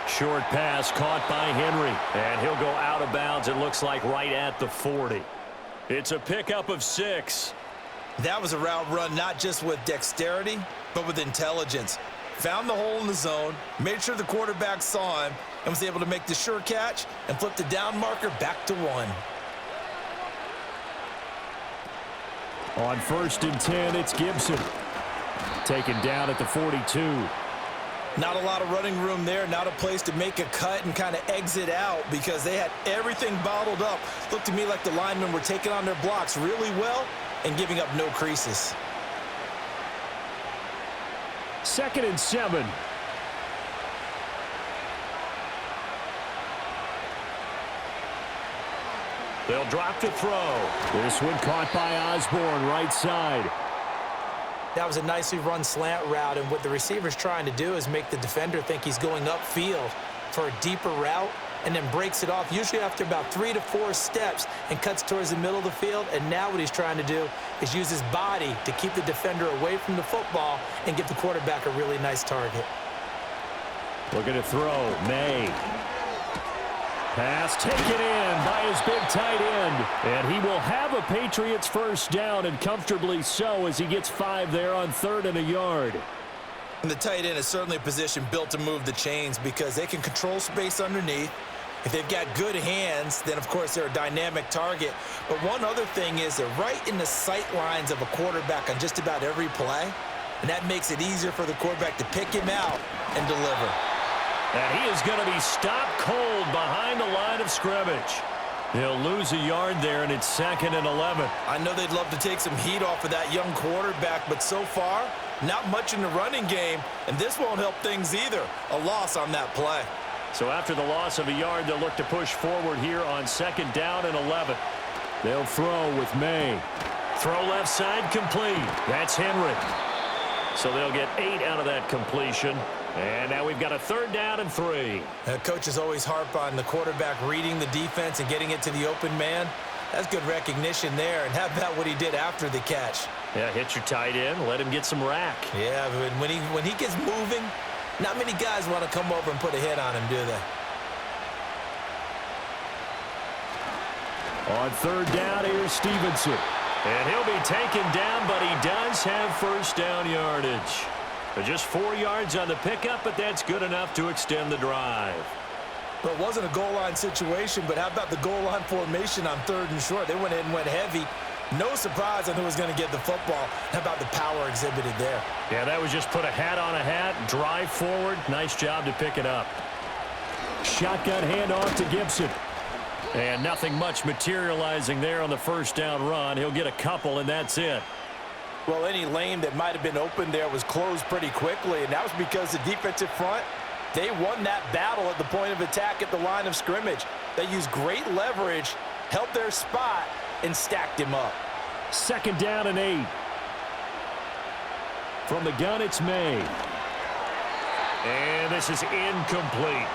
Short pass caught by Henry. And he'll go out of bounds, it looks like, right at the 40. It's a pickup of 6. That was a route run not just with dexterity, but with intelligence. Found the hole in the zone, made sure the quarterback saw him, and was able to make the sure catch and flip the down marker back to 1. On 1st and 10, it's Gibson. Taken down at the 42. Not a lot of running room there, not a place to make a cut and kind of exit out because they had everything bottled up. Looked to me like the linemen were taking on their blocks really well and giving up no creases. 2nd and 7. They'll drop to throw. This one caught by Osborne, right side. That was a nicely run slant route, and what the receiver's trying to do is make the defender think he's going upfield for a deeper route and then breaks it off, usually after about 3 to 4 steps, and cuts towards the middle of the field. And now what he's trying to do is use his body to keep the defender away from the football and give the quarterback a really nice target. Looking to throw, May. Pass taken in by his big tight end. And he will have a Patriots first down, and comfortably so, as he gets 5 there on 3rd and a yard. And the tight end is certainly a position built to move the chains because they can control space underneath. If they've got good hands, then of course they're a dynamic target. But one other thing is they're right in the sight lines of a quarterback on just about every play. And that makes it easier for the quarterback to pick him out and deliver. And he is going to be stopped cold behind the line of scrimmage. He'll lose a yard there, and it's 2nd and 11. I know they'd love to take some heat off of that young quarterback, but so far, not much in the running game, and this won't help things either. A loss on that play. So after the loss of a yard, they'll look to push forward here on 2nd down and 11. They'll throw with May. Throw left side complete. That's Henry. So they'll get 8 out of that completion. And now we've got a 3rd down and 3. Coaches always harp on the quarterback reading the defense and getting it to the open man. That's good recognition there. And how about what he did after the catch? Yeah, hit your tight end, let him get some rack. Yeah, but when he gets moving, not many guys want to come over and put a hit on him, do they? On 3rd down, here's Stevenson. And he'll be taken down, but he does have first down yardage. Just 4 yards on the pickup, but that's good enough to extend the drive. Well, it wasn't a goal line situation, but how about the goal line formation on 3rd and short? They went in and went heavy. No surprise on who was going to get the football. How about the power exhibited there? Yeah, that was just put a hat on a hat, drive forward. Nice job to pick it up. Shotgun handoff to Gibson. And nothing much materializing there on the first down run. He'll get a couple, and that's it. Well, any lane that might have been open there was closed pretty quickly, and that was because the defensive front, they won that battle at the point of attack at the line of scrimmage. They used great leverage, held their spot, and stacked him up. 2nd down and 8. From the gun, it's May. And this is incomplete.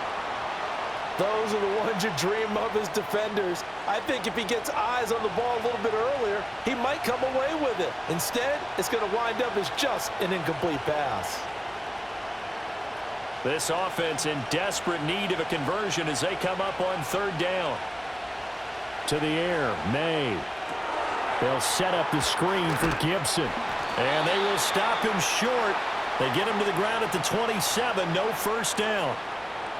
Those are the ones you dream of as defenders. I think if he gets eyes on the ball a little bit earlier, he might come away with it. Instead, it's going to wind up as just an incomplete pass. This offense in desperate need of a conversion as they come up on third down. To the air, May. They'll set up the screen for Gibson. And they will stop him short. They get him to the ground at the 27, no first down.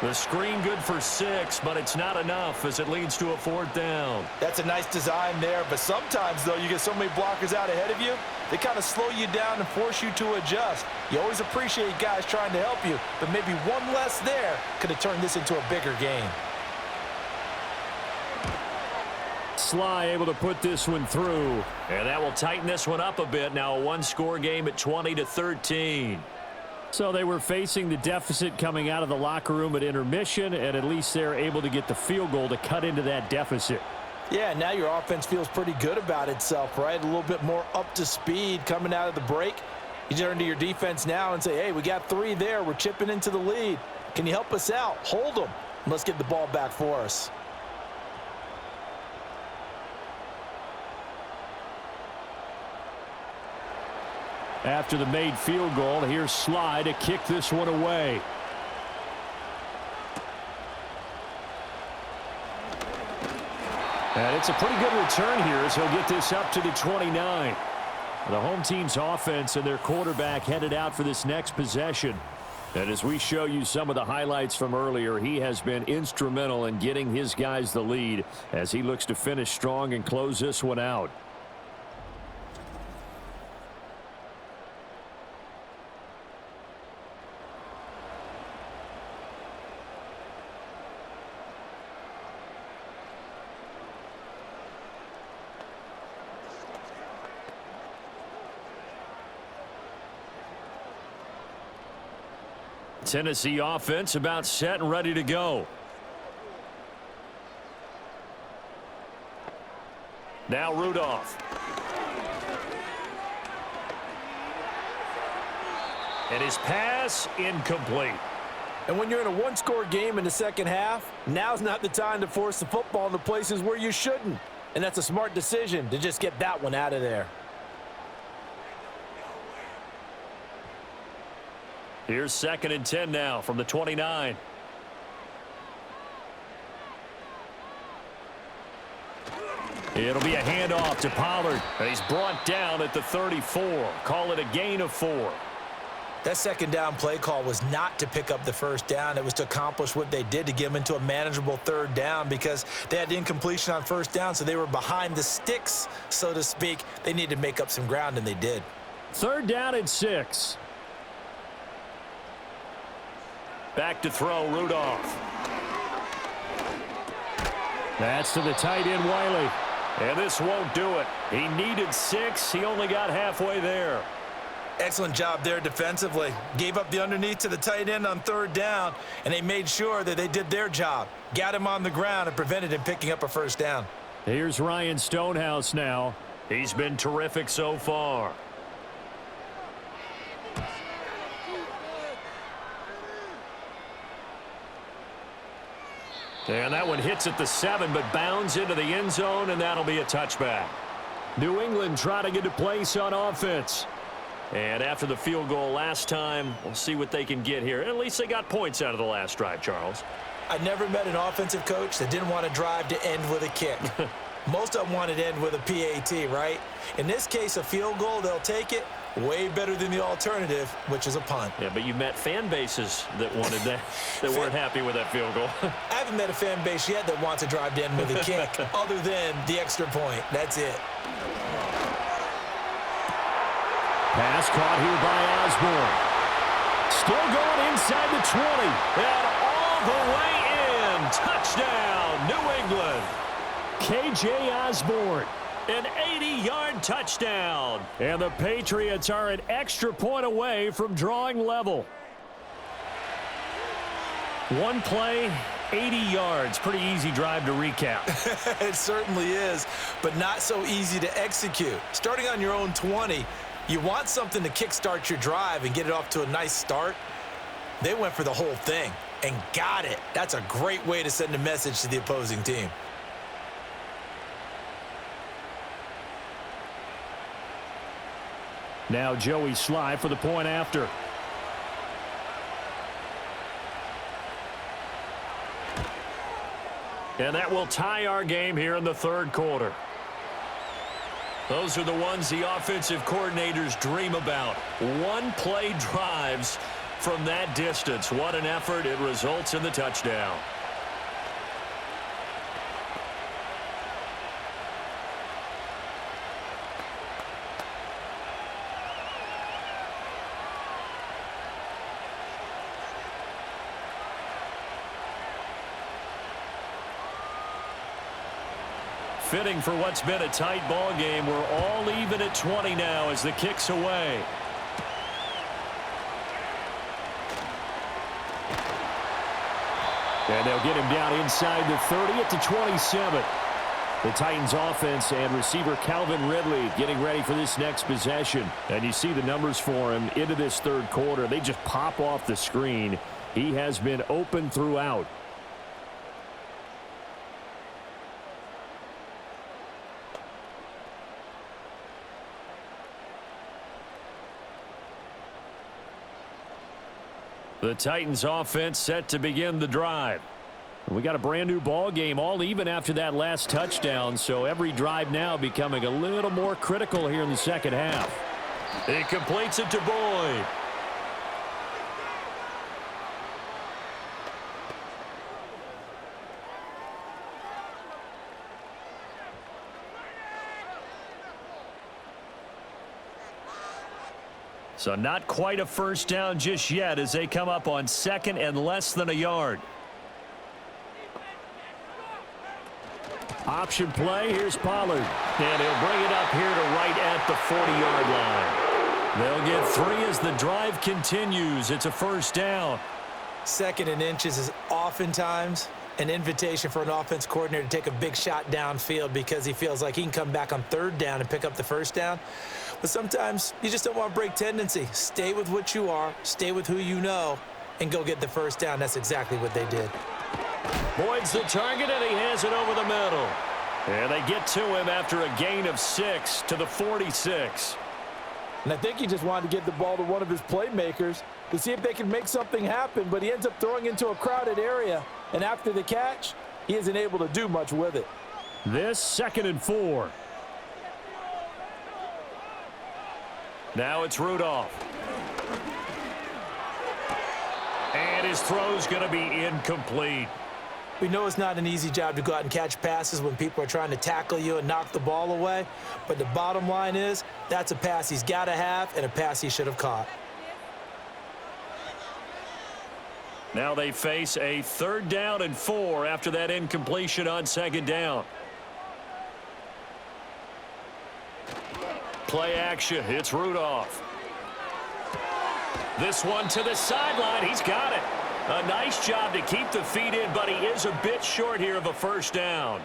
The screen good for 6, but it's not enough as it leads to a fourth down. That's a nice design there, but sometimes, though, you get so many blockers out ahead of you, they kind of slow you down and force you to adjust. You always appreciate guys trying to help you, but maybe one less there could have turned this into a bigger game. Sly able to put this one through, and that will tighten this one up a bit. Now a one-score game at 20-13. So they were facing the deficit coming out of the locker room at intermission, and at least they're able to get the field goal to cut into that deficit. Yeah, now your offense feels pretty good about itself, right? A little bit more up to speed coming out of the break. You turn to your defense now and say, hey, we got 3 there. We're chipping into the lead. Can you help us out? Hold them. Let's get the ball back for us. After the made field goal, here's Sly to kick this one away. And it's a pretty good return here as he'll get this up to the 29. The home team's offense and their quarterback headed out for this next possession. And as we show you some of the highlights from earlier, he has been instrumental in getting his guys the lead as he looks to finish strong and close this one out. Tennessee offense about set and ready to go. Now Rudolph. And his pass incomplete. And when you're in a one-score game in the second half, now's not the time to force the football in the places where you shouldn't. And that's a smart decision to just get that one out of there. Here's 2nd and 10 now from the 29. It'll be a handoff to Pollard. And he's brought down at the 34. Call it a gain of 4. That second down play call was not to pick up the first down. It was to accomplish what they did to get them into a manageable third down because they had incompletion on first down, so they were behind the sticks, so to speak. They needed to make up some ground, and they did. 3rd down and 6. Back to throw, Rudolph. That's to the tight end, Wiley. And this won't do it. He needed 6. He only got halfway there. Excellent job there defensively. Gave up the underneath to the tight end on 3rd down, and they made sure that they did their job. Got him on the ground and prevented him picking up a first down. Here's Ryan Stonehouse now. He's been terrific so far. And that one hits at the 7, but bounds into the end zone, and that'll be a touchback. New England trotting into place on offense. And after the field goal last time, we'll see what they can get here. At least they got points out of the last drive, Charles. I never met an offensive coach that didn't want to drive to end with a kick. Most of them wanted to end with a PAT, right? In this case, a field goal, they'll take it. Way better than the alternative, which is a punt. Yeah, but you met fan bases that wanted that, that weren't happy with that field goal. I haven't met a fan base yet that wants to drive to end with a kick, other than the extra point. That's it. Pass caught here by Osborne. Still going inside the 20. And all the way in. Touchdown, New England. K.J. Osborne. An 80-yard touchdown. And the Patriots are an extra point away from drawing level. One play, 80 yards. Pretty easy drive to recap. It certainly is, but not so easy to execute. Starting on your own 20, you want something to kickstart your drive and get it off to a nice start. They went for the whole thing. and got it. That's a great way to send a message to the opposing team. Now Joey Sly for the point after. And that will tie our game here in the third quarter. Those are the ones the offensive coordinators dream about. One-play drives from that distance. What an effort. It results in the touchdown. Fitting for what's been a tight ball game. We're all even at 20 now as the kick's away. And they'll get him down inside the 30 at the 27. The Titans offense and receiver Calvin Ridley getting ready for this next possession. And you see the numbers for him into this third quarter. They just pop off the screen. He has been open throughout. The Titans offense set to begin the drive. We got a brand new ball game, all even after that last touchdown, so every drive now becoming a little more critical here in the second half. He completes it to Boyd. So not quite a first down just yet as they come up on second and less than a yard. Option play. Here's Pollard. And he'll bring it up here to right at the 40-yard line. They'll get 3 as the drive continues. It's a first down. Second and inches is oftentimes an invitation for an offense coordinator to take a big shot downfield because he feels like he can come back on third down and pick up the first down. But sometimes you just don't want to break tendency. Stay with what you are, stay with who you know, and go get the first down. That's exactly what they did. Boyd's the target, and he has it over the middle. And they get to him after a gain of 6 to the 46. And I think he just wanted to get the ball to one of his playmakers to see if they can make something happen, but he ends up throwing into a crowded area. And after the catch, he isn't able to do much with it. This 2nd and 4. Now it's Rudolph. And his throw's going to be incomplete. We know it's not an easy job to go out and catch passes when people are trying to tackle you and knock the ball away. But the bottom line is that's a pass he's got to have and a pass he should have caught. Now they face a 3rd down and 4 after that incompletion on 2nd down. Play action. It's Rudolph. This one to the sideline. He's got it. A nice job to keep the feet in, but he is a bit short here of a first down.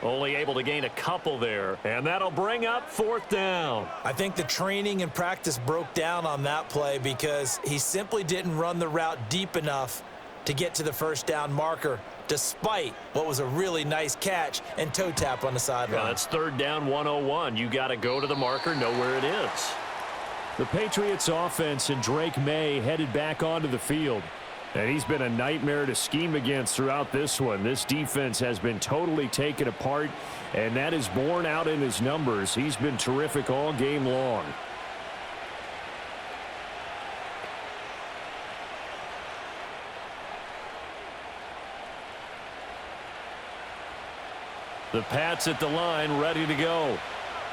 Only able to gain a couple there, and that'll bring up 4th down. I think the training and practice broke down on that play because he simply didn't run the route deep enough to get to the first down marker, despite what was a really nice catch and toe tap on the sideline. Yeah, that's 3rd down 101. You got to go to the marker, know where it is. The Patriots offense and Drake May headed back onto the field. And he's been a nightmare to scheme against throughout this one. This defense has been totally taken apart, and that is borne out in his numbers. He's been terrific all game long. The Pats at the line, ready to go.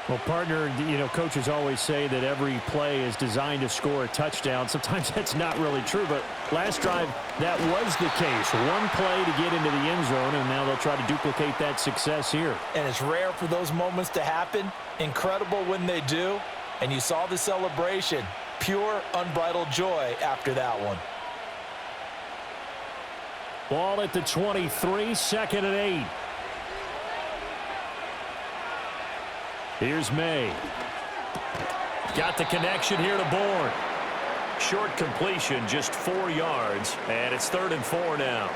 Well, partner, you know, coaches always say that every play is designed to score a touchdown. Sometimes that's not really true, but last drive, that was the case. One play to get into the end zone, and now they'll try to duplicate that success here. And it's rare for those moments to happen. Incredible when they do. And you saw the celebration. Pure, unbridled joy after that one. Ball at the 23, 2nd and 8. Here's May. Got the connection here to Bourne. Short completion, just 4 yards, and it's 3rd and 4 now.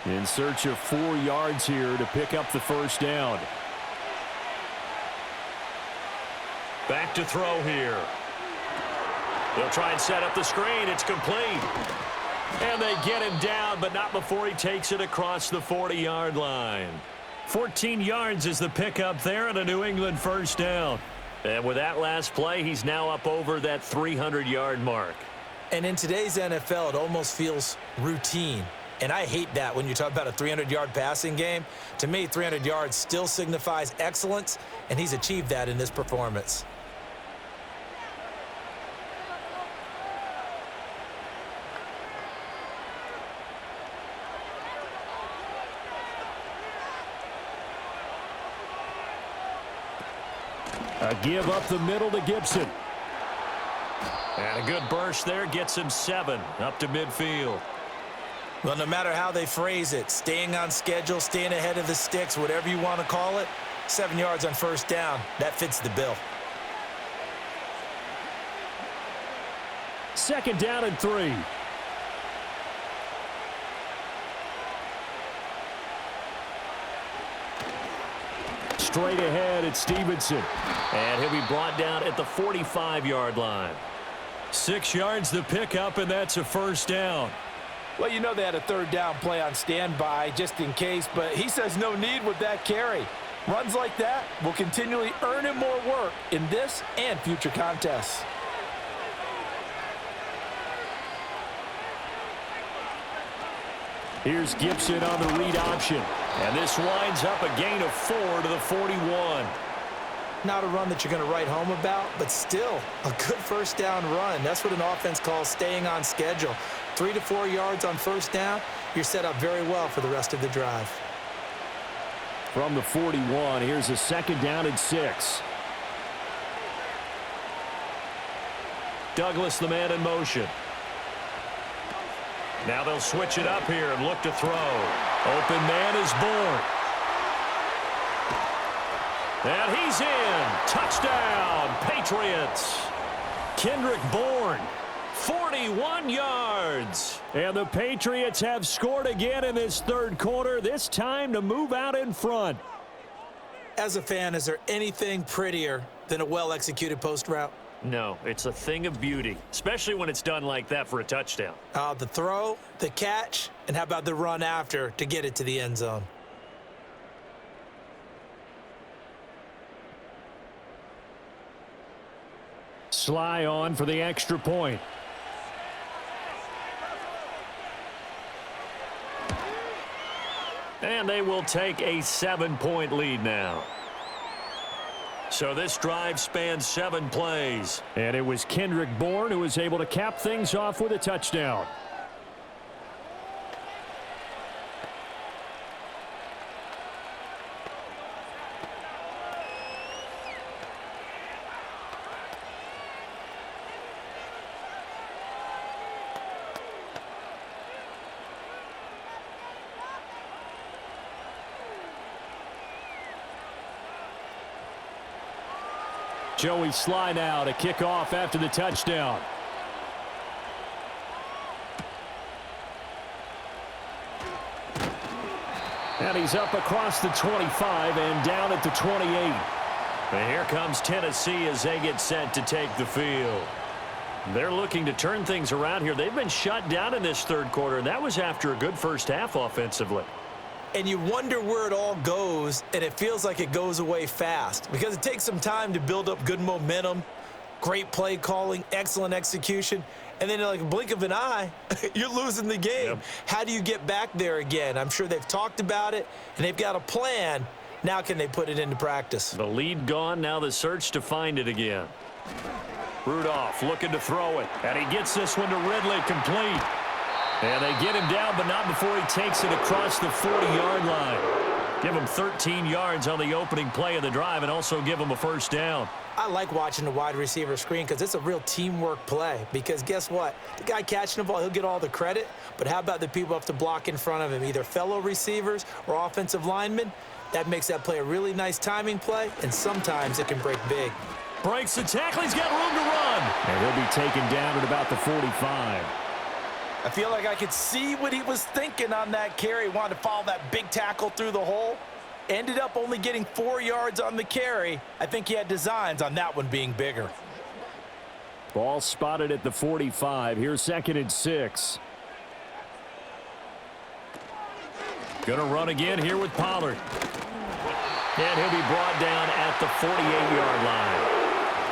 In search of 4 yards here to pick up the first down. Back to throw here. They'll try and set up the screen. It's complete. And they get him down, but not before he takes it across the 40-yard line. 14 yards is the pickup there and a New England first down. And with that last play, he's now up over that 300-yard mark. And in today's NFL, it almost feels routine. And I hate that when you talk about a 300-yard passing game. To me, 300 yards still signifies excellence, and he's achieved that in this performance. A give up the middle to Gibson. And a good burst there gets him 7 up to midfield. Well, no matter how they phrase it, staying on schedule, staying ahead of the sticks, whatever you want to call it, 7 yards on first down, that fits the bill. 2nd down and 3. Straight ahead, it's Stevenson. And he'll be brought down at the 45-yard line. 6 yards to pick up, and that's a first down. Well, you know they had a 3rd down play on standby just in case, but he says no need with that carry. Runs like that will continually earn him more work in this and future contests. Here's Gibson on the read option. And this winds up a gain of 4 to the 41. Not a run that you're going to write home about, but still a good first down run. That's what an offense calls staying on schedule. 3 to 4 yards on first down, you're set up very well for the rest of the drive. From the 41, here's a 2nd down and 6. Douglas, the man in motion. Now they'll switch it up here and look to throw. Open man is born. And he's in. Touchdown, Patriots. Kendrick Bourne, 41 yards. And the Patriots have scored again in this 3rd quarter, this time to move out in front. As a fan, is there anything prettier than a well-executed post route? No, it's a thing of beauty, especially when it's done like that for a touchdown. The throw, the catch, and how about the run after to get it to the end zone? Sly on for the extra point. And they will take a 7-point lead now. So this drive spans 7 plays. And it was Kendrick Bourne who was able to cap things off with a touchdown. Joey Sly now to kick off after the touchdown. And he's up across the 25 and down at the 28. And here comes Tennessee as they get set to take the field. They're looking to turn things around here. They've been shut down in this 3rd quarter, and that was after a good first half offensively. And you wonder where it all goes, and it feels like it goes away fast because it takes some time to build up good momentum, great play calling, excellent execution, and then like a blink of an eye, you're losing the game. Yep. How do you get back there again? I'm sure they've talked about it, and they've got a plan. Now can they put it into practice? The lead gone, now the search to find it again. Rudolph looking to throw it, and he gets this one to Ridley, complete. And they get him down, but not before he takes it across the 40-yard line. Give them 13 yards on the opening play of the drive and also give them a first down. I like watching the wide receiver screen because it's a real teamwork play. Because guess what? The guy catching the ball, he'll get all the credit. But how about the people who have to block in front of him, either fellow receivers or offensive linemen? That makes that play a really nice timing play, and sometimes it can break big. Breaks the tackle. He's got room to run. And he'll be taken down at about the 45. I feel like I could see what he was thinking on that carry. He wanted to follow that big tackle through the hole. Ended up only getting 4 yards on the carry. I think he had designs on that one being bigger. Ball spotted at the 45. Here's 2nd and 6. Going to run again here with Pollard. And he'll be brought down at the 48-yard line.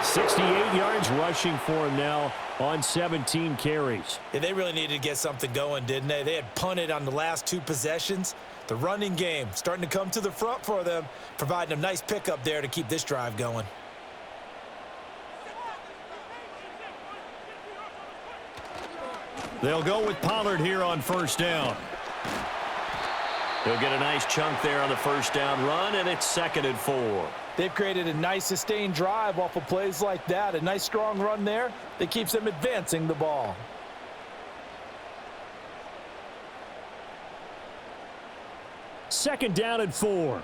68 yards rushing for him now on 17 carries. Yeah, they really needed to get something going, didn't they? They had punted on the last 2 possessions. The running game starting to come to the front for them, providing a nice pickup there to keep this drive going. They'll go with Pollard here on first down. He'll get a nice chunk there on the first down run, and it's 2nd and 4. They've created a nice sustained drive off of plays like that. A nice strong run there that keeps them advancing the ball. Second down and 4.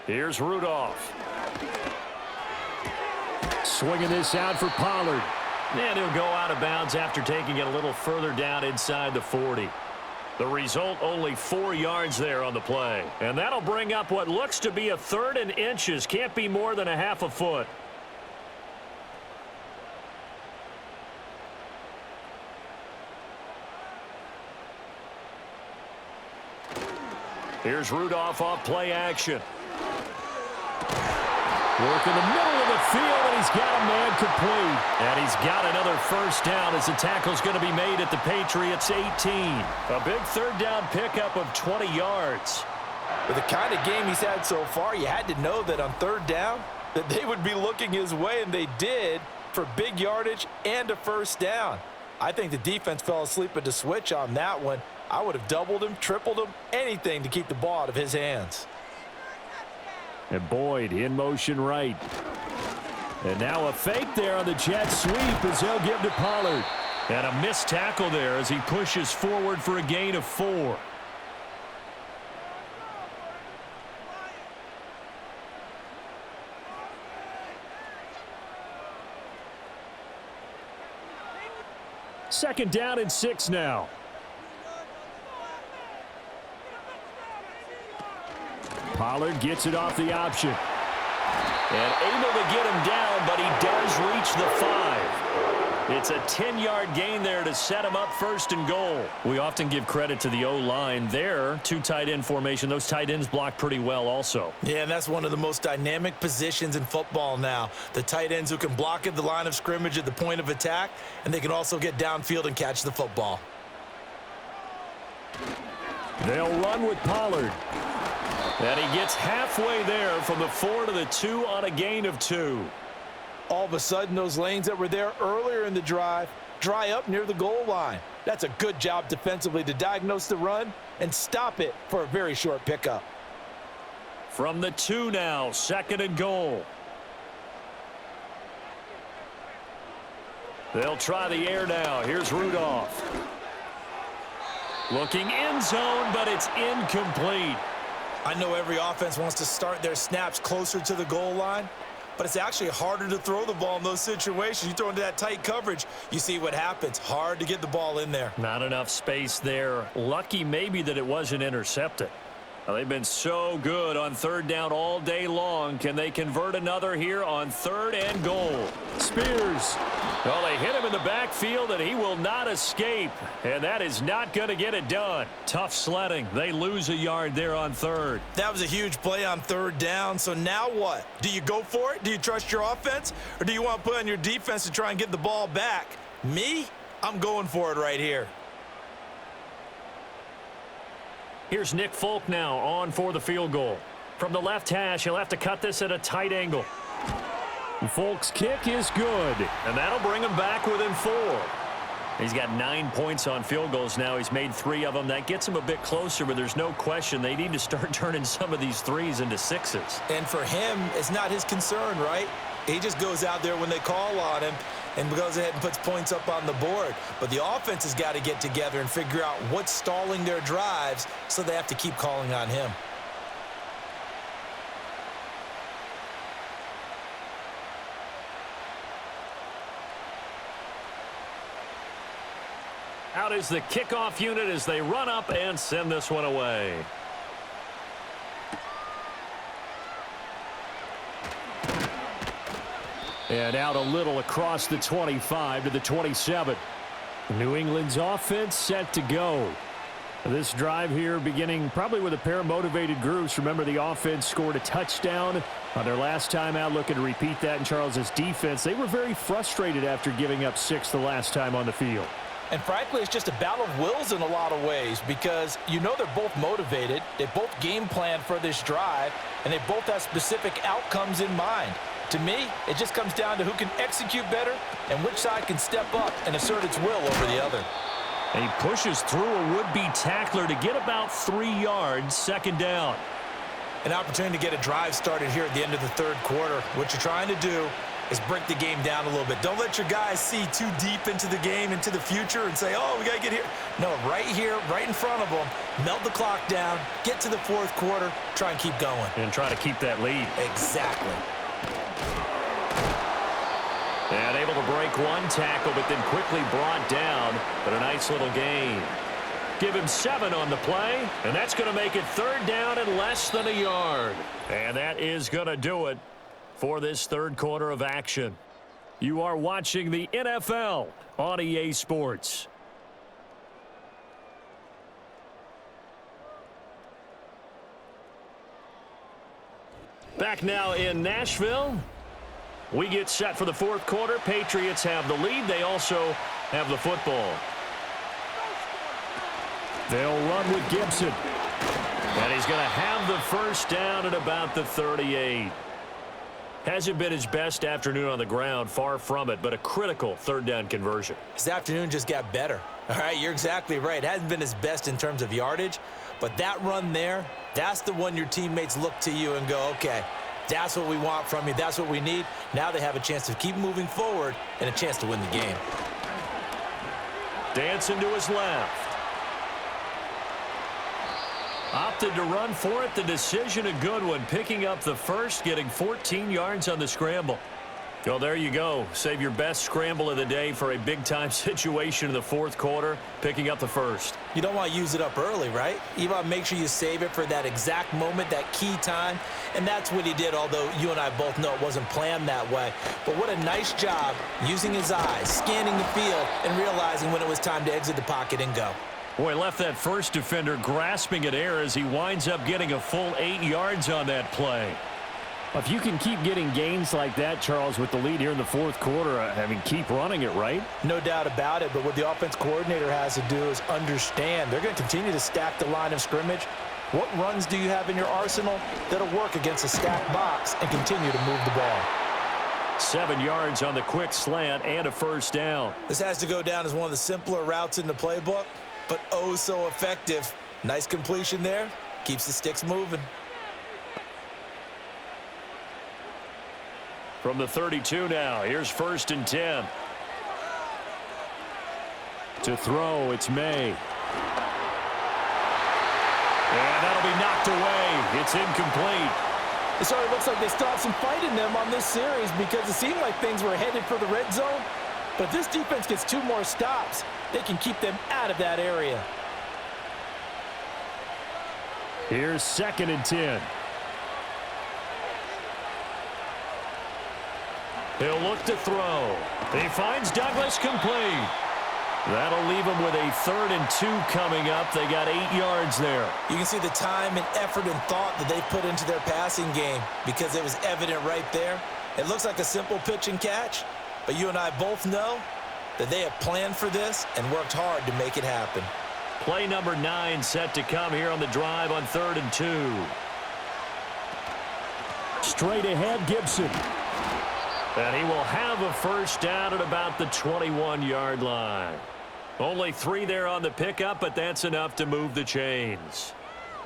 Here's Rudolph. Swinging this out for Pollard. And he'll go out of bounds after taking it a little further down inside the 40. The result, only 4 yards there on the play. And that'll bring up what looks to be a 3rd and inches. Can't be more than a half a foot. Here's Rudolph off play action. Work in the middle of the field, and he's got a man complete. And he's got another first down as the tackle's going to be made at the Patriots 18. A big 3rd down pickup of 20 yards. With the kind of game he's had so far, you had to know that on 3rd down that they would be looking his way, and they did, for big yardage and a first down. I think the defense fell asleep at the switch on that one. I would have doubled him, tripled him, anything to keep the ball out of his hands. And Boyd in motion right. And now a fake there on the jet sweep as they'll give to Pollard. And a missed tackle there as he pushes forward for a gain of 4. Second down and 6 now. Pollard gets it off the option. And able to get him down, but he does reach the 5. It's a 10-yard gain there to set him up 1st and goal. We often give credit to the O-line there. 2 tight end formation. Those tight ends block pretty well also. Yeah, and that's one of the most dynamic positions in football now. The tight ends who can block at the line of scrimmage at the point of attack, and they can also get downfield and catch the football. They'll run with Pollard. And he gets halfway there from the 4 to the 2 on a gain of 2. All of a sudden, those lanes that were there earlier in the drive dry up near the goal line. That's a good job defensively to diagnose the run and stop it for a very short pickup. From the 2 now, 2nd and goal. They'll try the air now. Here's Rudolph. Looking end zone, but it's incomplete. I know every offense wants to start their snaps closer to the goal line, but it's actually harder to throw the ball in those situations. You throw into that tight coverage, you see what happens. Hard to get the ball in there. Not enough space there. Lucky maybe that it wasn't intercepted. Well, they've been so good on 3rd down all day long. Can they convert another here on 3rd and goal? Spears. Well, they hit him in the backfield, and he will not escape. And that is not going to get it done. Tough sledding. They lose a yard there on 3rd. That was a huge play on 3rd down. So now what? Do you go for it? Do you trust your offense? Or do you want to put on your defense to try and get the ball back? Me? I'm going for it right here. Here's Nick Folk now on for the field goal. From the left hash, he'll have to cut this at a tight angle. Folk's kick is good, and that'll bring him back within 4. He's got 9 points on field goals now. He's made 3 of them. That gets him a bit closer, but there's no question they need to start turning some of these threes into sixes. And for him, it's not his concern, right? He just goes out there when they call on him and goes ahead and puts points up on the board. But the offense has got to get together and figure out what's stalling their drives, so they have to keep calling on him. Out is the kickoff unit as they run up and send this one away. And out a little across the 25 to the 27. New England's offense set to go. This drive here beginning probably with a pair of motivated groups. Remember, the offense scored a touchdown on their last time out, looking to repeat that in Charles's defense. They were very frustrated after giving up 6 the last time on the field. And frankly, it's just a battle of wills in a lot of ways, because you know they're both motivated, they both game plan for this drive, and they both have specific outcomes in mind. To me, it just comes down to who can execute better and which side can step up and assert its will over the other. And he pushes through a would-be tackler to get about 3 yards, second down. An opportunity to get a drive started here at the end of the third quarter. What you're trying to do is break the game down a little bit. Don't let your guys see too deep into the game, into the future, and say, oh, we got to get here. No, right here, right in front of them, melt the clock down, get to the fourth quarter, try and keep going. And try to keep that lead. Exactly. And able to break one tackle, but then quickly brought down. But a nice little gain. Give him 7 on the play, and that's going to make it third down and less than a yard. And that is going to do it for this third quarter of action. You are watching the NFL on EA Sports. Back now in Nashville. We get set for the fourth quarter. Patriots have the lead. They also have the football. They'll run with Gibson. And he's going to have the first down at about the 38. Hasn't been his best afternoon on the ground, far from it, but a critical third down conversion. His afternoon just got better. All right, you're exactly right. It hasn't been his best in terms of yardage, but that run there, that's the one your teammates look to you and go, okay, that's what we want from you. That's what we need. Now they have a chance to keep moving forward and a chance to win the game. Dancing to his left. Opted to run for it. The decision a good one. Picking up the first, getting 14 yards on the scramble. Well, there you go. Save your best scramble of the day for a big-time situation in the fourth quarter, picking up the first. You don't want to use it up early, right? You want to make sure you save it for that exact moment, that key time, and that's what he did, although you and I both know it wasn't planned that way. But what a nice job using his eyes, scanning the field, and realizing when it was time to exit the pocket and go. Boy, left that first defender grasping at air as he winds up getting a full 8 yards on that play. If you can keep getting gains like that, Charles, with the lead here in the fourth quarter, I mean, keep running it, right? No doubt about it, but what the offense coordinator has to do is understand they're going to continue to stack the line of scrimmage. What runs do you have in your arsenal that'll work against a stacked box and continue to move the ball? 7 yards on the quick slant and a first down. This has to go down as one of the simpler routes in the playbook, but oh so effective. Nice completion there. Keeps the sticks moving. From the 32 now, here's 1st and 10. To throw, it's May. And that'll be knocked away. It's incomplete. It sort of looks like they still have some fight in them on this series, because it seemed like things were headed for the red zone. But if this defense gets 2 more stops, they can keep them out of that area. Here's 2nd and 10. He'll look to throw. He finds Douglas complete. That'll leave him with a 3rd and 2 coming up. They got 8 yards there. You can see the time and effort and thought that they put into their passing game, because it was evident right there. It looks like a simple pitch and catch, but you and I both know that they have planned for this and worked hard to make it happen. Play number 9 set to come here on the drive on 3rd and 2. Straight ahead, Gibson. And he will have a first down at about the 21-yard line. Only 3 there on the pickup, but that's enough to move the chains.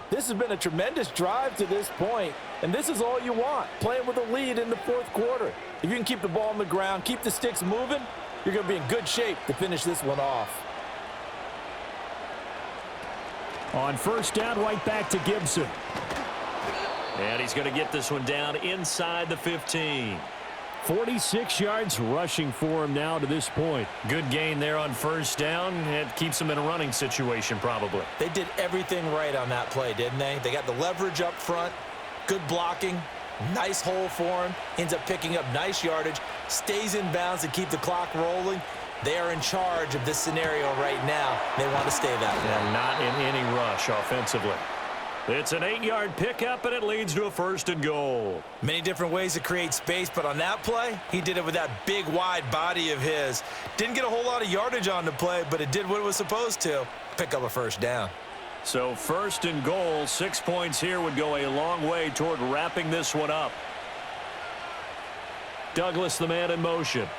This has been a tremendous drive to this point, and this is all you want, playing with a lead in the fourth quarter. If you can keep the ball on the ground, keep the sticks moving, you're going to be in good shape to finish this one off. On first down, right back to Gibson. And he's going to get this one down inside the 15. 46 yards rushing for him now to this point. Good gain there on first down. It keeps him in a running situation probably. They did everything right on that play, didn't they? They got the leverage up front, good blocking, nice hole for him, ends up picking up nice yardage, stays in bounds to keep the clock rolling. They are in charge of this scenario right now. They want to stay that way. And not in any rush offensively. It's an 8-yard pickup, and it leads to a 1st and goal. Many different ways to create space, but on that play, he did it with that big, wide body of his. Didn't get a whole lot of yardage on the play, but it did what it was supposed to, pick up a first down. So 1st and goal, 6 points here would go a long way toward wrapping this one up. Douglas, the man in motion.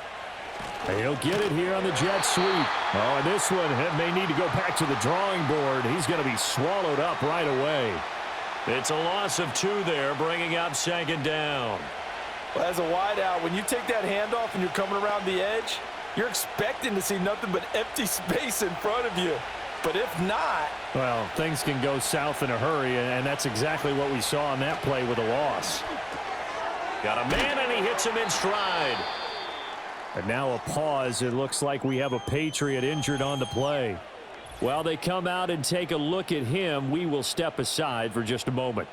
He'll get it here on the jet sweep. Oh, and this one may need to go back to the drawing board. He's going to be swallowed up right away. It's a loss of 2 there, bringing up 2nd down. Well, as a wideout, when you take that handoff and you're coming around the edge, you're expecting to see nothing but empty space in front of you. But if not... Well, things can go south in a hurry, and that's exactly what we saw on that play with a loss. Got a man, and he hits him in stride. And now a pause. It looks like we have a Patriot injured on the play. While they come out and take a look at him, we will step aside for just a moment.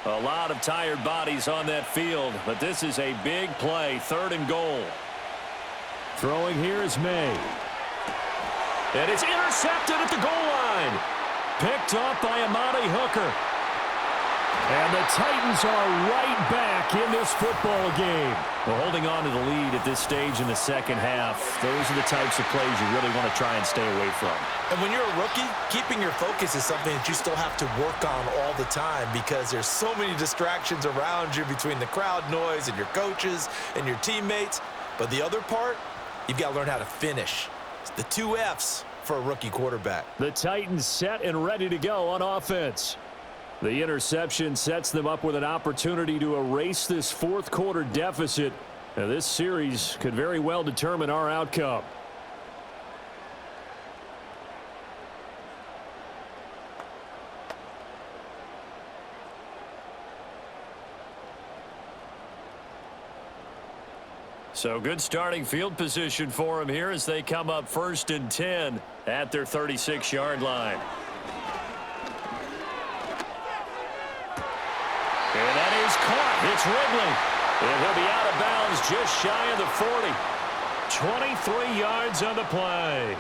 A lot of tired bodies on that field, but this is a big play, 3rd and goal. Throwing here is May. And it's intercepted at the goal line. Picked off by Amani Hooker. And the Titans are right back in this football game. Well, holding on to the lead at this stage in the second half, those are the types of plays you really want to try and stay away from. And when you're a rookie, keeping your focus is something that you still have to work on all the time because there's so many distractions around you between the crowd noise and your coaches and your teammates. But the other part, you've got to learn how to finish. It's the 2 F's for a rookie quarterback. The Titans set and ready to go on offense. The interception sets them up with an opportunity to erase this fourth quarter deficit. Now, this series could very well determine our outcome. So good starting field position for them here as they come up 1st and 10 at their 36-yard line. And that is caught. It's Ridley. And he'll be out of bounds just shy of the 40. 23 yards on the play.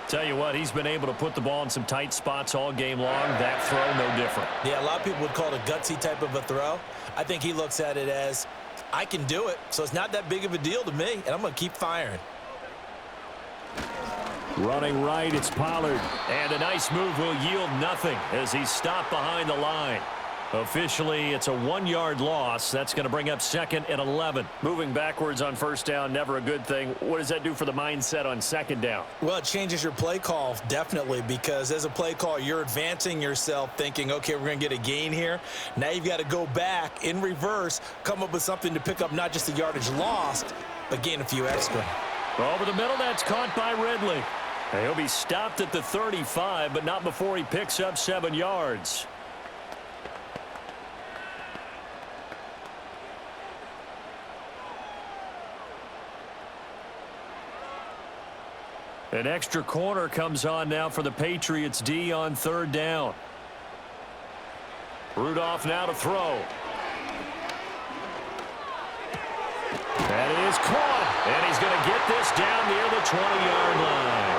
Tell you what, he's been able to put the ball in some tight spots all game long. That throw, no different. Yeah, a lot of people would call it a gutsy type of a throw. I think he looks at it as, I can do it, so it's not that big of a deal to me, and I'm going to keep firing. Running right, it's Pollard. And a nice move will yield nothing as he's stopped behind the line. Officially, it's a 1-yard loss. That's going to bring up 2nd and 11. Moving backwards on first down, never a good thing. What does that do for the mindset on 2nd down? Well, it changes your play call, definitely, because as a play call, you're advancing yourself thinking, okay, we're going to get a gain here. Now you've got to go back in reverse, come up with something to pick up not just the yardage lost, but gain a few extra. Over the middle, that's caught by Ridley. He'll be stopped at the 35, but not before he picks up 7 yards. An extra corner comes on now for the Patriots D on 3rd down. Rudolph now to throw. And it is caught. And he's going to get this down near the 20-yard line.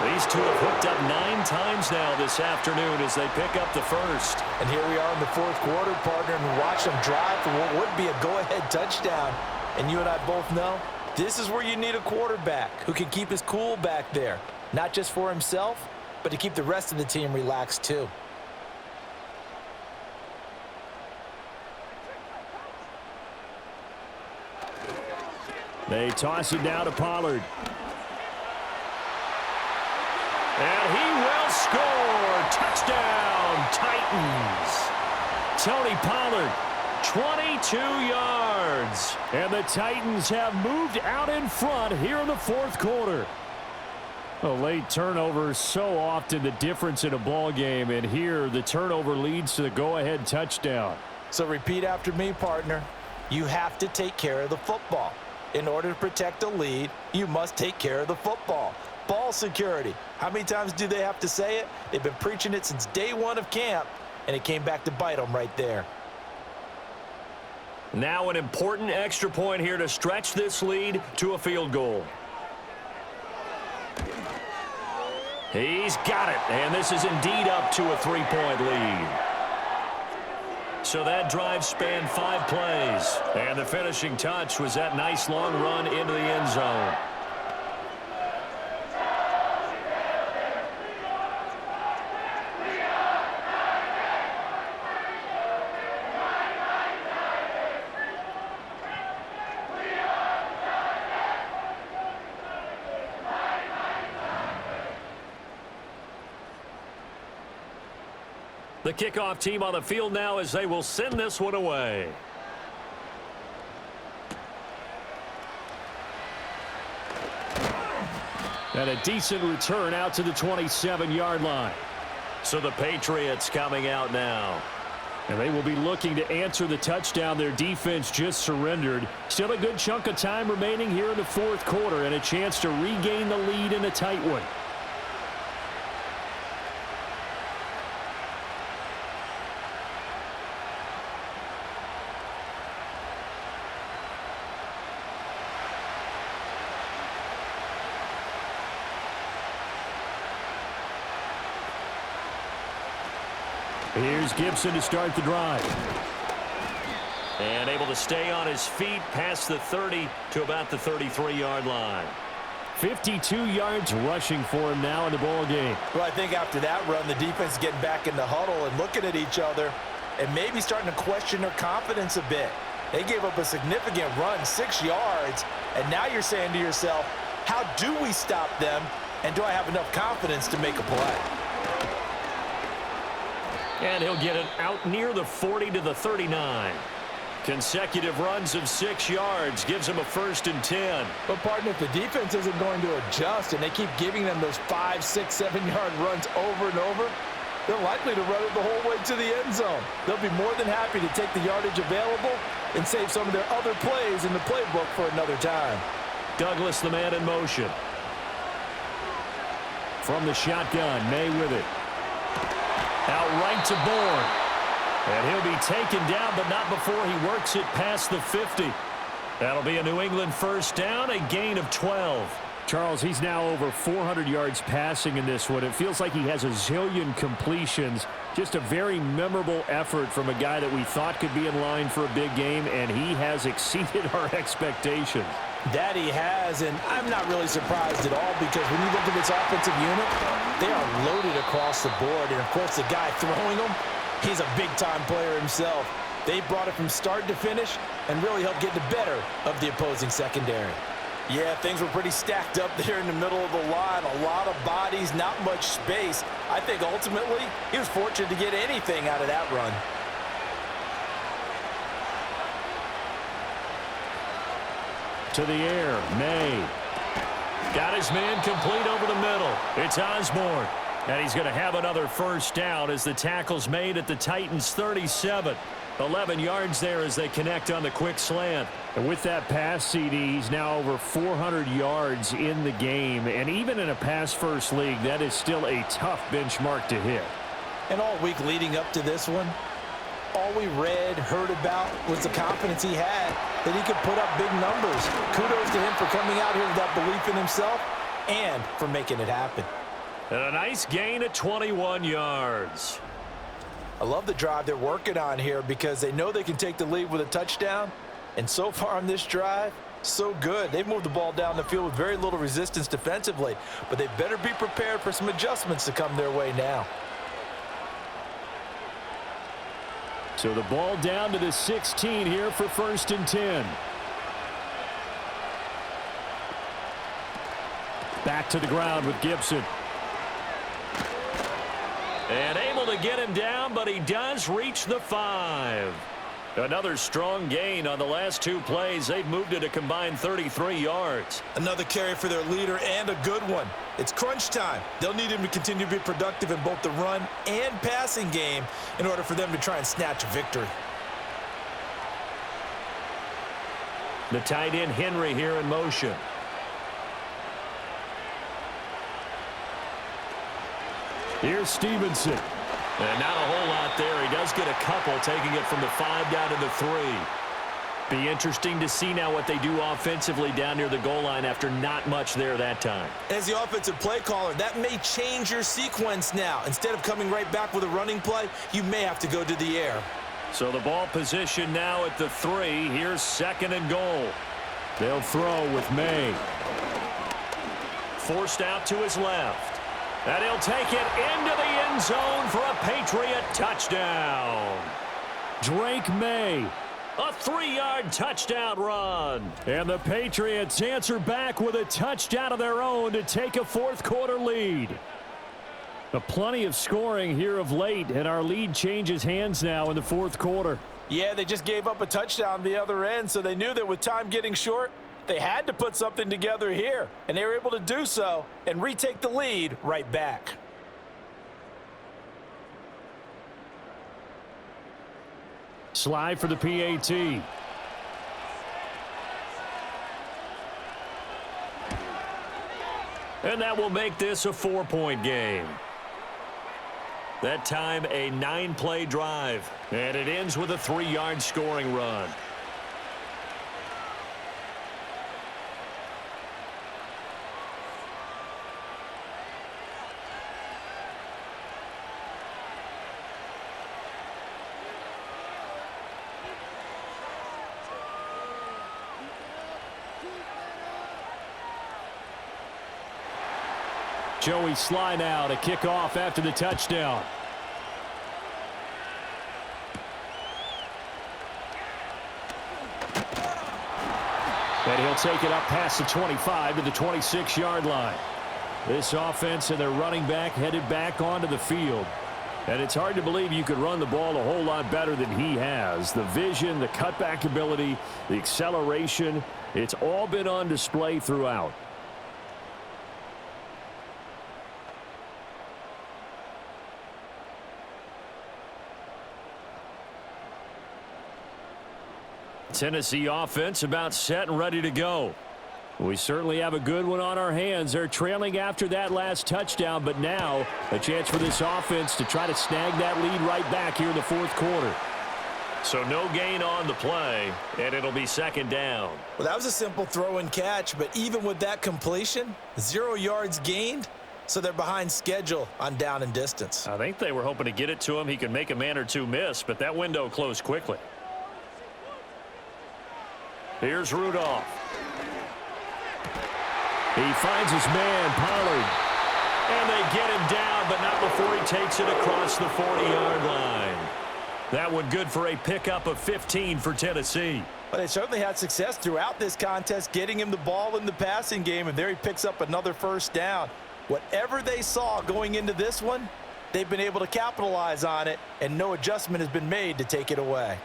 These two have hooked up 9 times now this afternoon as they pick up the first. And here we are in the fourth quarter, partner, and watch them drive for what would be a go-ahead touchdown. And you and I both know this is where you need a quarterback who can keep his cool back there, not just for himself, but to keep the rest of the team relaxed too. They toss it down to Pollard. And he will score. Touchdown, Titans. Tony Pollard, 22 yards. And the Titans have moved out in front here in the fourth quarter. A late turnover, so often the difference in a ball game, and here the turnover leads to the go-ahead touchdown. So repeat after me, partner. You have to take care of the football. In order to protect a lead, you must take care of the football. Ball security. How many times do they have to say it? They've been preaching it since day one of camp, and it came back to bite them right there. Now an important extra point here to stretch this lead to a field goal. He's got it, and this is indeed up to a 3-point lead. So that drive spanned 5 plays, and the finishing touch was that nice long run into the end zone. The kickoff team on the field now as they will send this one away. And a decent return out to the 27-yard line. So the Patriots coming out now. And they will be looking to answer the touchdown their defense just surrendered. Still a good chunk of time remaining here in the fourth quarter and a chance to regain the lead in a tight one. Here's Gibson to start the drive. And able to stay on his feet past the 30 to about the 33-yard line. 52 yards rushing for him now in the ball game. Well, I think after that run, the defense is getting back in the huddle and looking at each other and maybe starting to question their confidence a bit. They gave up a significant run, 6 yards, and now you're saying to yourself, how do we stop them, and do I have enough confidence to make a play? And he'll get it out near the 40 to the 39. Consecutive runs of 6 yards gives him a 1st and 10. But, partner, if the defense isn't going to adjust and they keep giving them those 5, 6, 7-yard runs over and over, they're likely to run it the whole way to the end zone. They'll be more than happy to take the yardage available and save some of their other plays in the playbook for another time. Douglas, the man in motion. From the shotgun, May with it. Out right to Bourne. And he'll be taken down, but not before he works it past the 50. That'll be a New England 1st down, a gain of 12. Charles, he's now over 400 yards passing in this one. It feels like he has a zillion completions. Just a very memorable effort from a guy that we thought could be in line for a big game, and he has exceeded our expectations. That he has, and I'm not really surprised at all because when you look at this offensive unit, they are loaded across the board. And, of course, the guy throwing them, he's a big-time player himself. They brought it from start to finish and really helped get the better of the opposing secondary. Yeah, things were pretty stacked up there in the middle of the line. A lot of bodies, not much space. I think ultimately he was fortunate to get anything out of that run. To the air, May. Got his man complete over the middle. It's Osborne. And he's going to have another 1st down as the tackle's made at the Titans' 37. 11 yards there as they connect on the quick slant. And with that pass, CD, he's now over 400 yards in the game. And even in a pass-first league, that is still a tough benchmark to hit. And all week leading up to this one, all we read, heard about was the confidence he had that he could put up big numbers. Kudos to him for coming out here with that belief in himself and for making it happen. And a nice gain of 21 yards. I love the drive they're working on here because they know they can take the lead with a touchdown. And so far on this drive, so good. They've moved the ball down the field with very little resistance defensively, but they better be prepared for some adjustments to come their way now. So the ball down to the 16 here for 1st and 10. Back to the ground with Gibson. And able to get him down, but he does reach the 5. Another strong gain on the last 2 plays. They've moved it a combined 33 yards. Another carry for their leader and a good one. It's crunch time. They'll need him to continue to be productive in both the run and passing game in order for them to try and snatch a victory. The tight end Henry here in motion. Here's Stevenson. And not a whole lot there. He does get a couple, taking it from the 5 down to the 3. Be interesting to see now what they do offensively down near the goal line after not much there that time. As the offensive play caller, that may change your sequence now. Instead of coming right back with a running play, you may have to go to the air. So the ball position now at the 3. Here's 2nd and goal. They'll throw with May. Forced out to his left. And he'll take it into the end zone for a Patriot touchdown. Drake May, a 3-yard touchdown run. And the Patriots answer back with a touchdown of their own to take a 4th quarter lead. Plenty of scoring here of late, and our lead changes hands now in the 4th quarter. Yeah, they just gave up a touchdown the other end, so they knew that with time getting short, they had to put something together here, and they were able to do so and retake the lead right back. Slide for the PAT. And that will make this a 4-point game. That time a 9-play drive, and it ends with a 3-yard scoring run. Joey Sly now to kick off after the touchdown. And he'll take it up past the 25 to the 26-yard line. This offense and their running back headed back onto the field. And it's hard to believe you could run the ball a whole lot better than he has. The vision, the cutback ability, the acceleration, it's all been on display throughout. Tennessee offense about set and ready to go. We certainly have a good one on our hands. They're trailing after that last touchdown, but now a chance for this offense to try to snag that lead right back here in the 4th quarter. So no gain on the play, and it'll be 2nd down. Well, that was a simple throw and catch, but even with that completion, 0 yards gained, so they're behind schedule on down and distance. I think they were hoping to get it to him. He could make a man or two miss, but that window closed quickly. Here's Rudolph. He finds his man, Pollard. And they get him down, but not before he takes it across the 40-yard line. That one good for a pickup of 15 for Tennessee. But they certainly had success throughout this contest, getting him the ball in the passing game, and there he picks up another 1st down. Whatever they saw going into this one, they've been able to capitalize on it, and no adjustment has been made to take it away.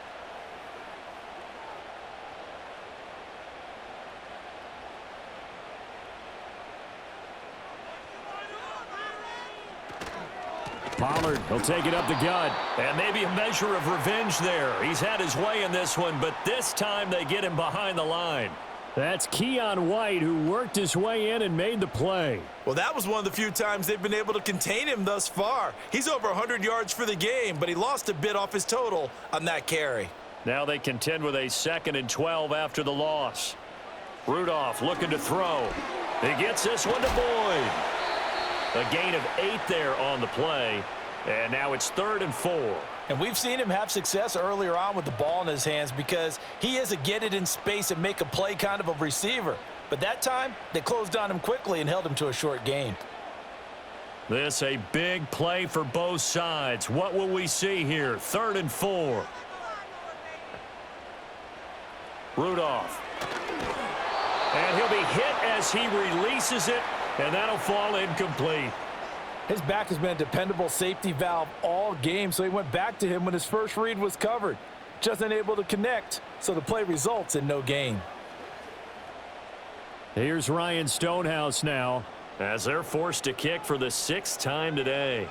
Pollard, he'll take it up the gut. And maybe a measure of revenge there. He's had his way in this one, but this time they get him behind the line. That's Keon White, who worked his way in and made the play. Well, that was one of the few times they've been able to contain him thus far. He's over 100 yards for the game, but he lost a bit off his total on that carry. Now they contend with a 2nd and 12 after the loss. Rudolph looking to throw. He gets this one to Boyd. A gain of 8 there on the play. And now it's 3rd and 4. And we've seen him have success earlier on with the ball in his hands because he is a get it in space and make a play kind of a receiver. But that time, they closed on him quickly and held him to a short gain. This a big play for both sides. What will we see here? 3rd and 4. Rudolph. And he'll be hit as he releases it, and that'll fall incomplete. His back has been a dependable safety valve all game, so he went back to him when his first read was covered. Just unable to connect, so the play results in no gain. Here's Ryan Stonehouse now as they're forced to kick for the 6th time today.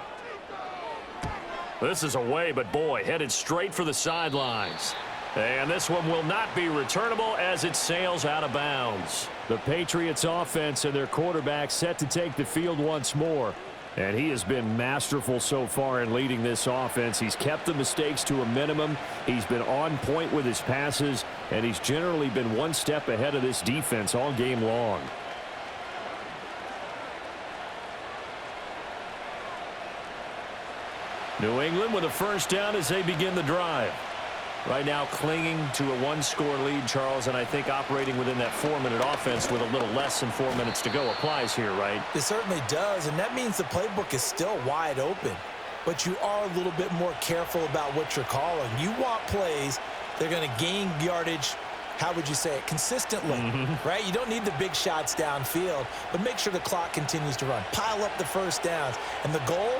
This is away, but boy, headed straight for the sidelines. And this one will not be returnable as it sails out of bounds. The Patriots offense and their quarterback set to take the field once more. And he has been masterful so far in leading this offense. He's kept the mistakes to a minimum. He's been on point with his passes, and he's generally been one step ahead of this defense all game long. New England with a first down as they begin the drive. Right now clinging to a 1-score lead, Charles, and I think operating within that 4-minute offense with a little less than 4 minutes to go applies here, right? It certainly does, and that means the playbook is still wide open. But you are a little bit more careful about what you're calling. You want plays that are going to gain yardage, how would you say it, consistently, right? You don't need the big shots downfield, but make sure the clock continues to run. Pile up the first downs, and the goal,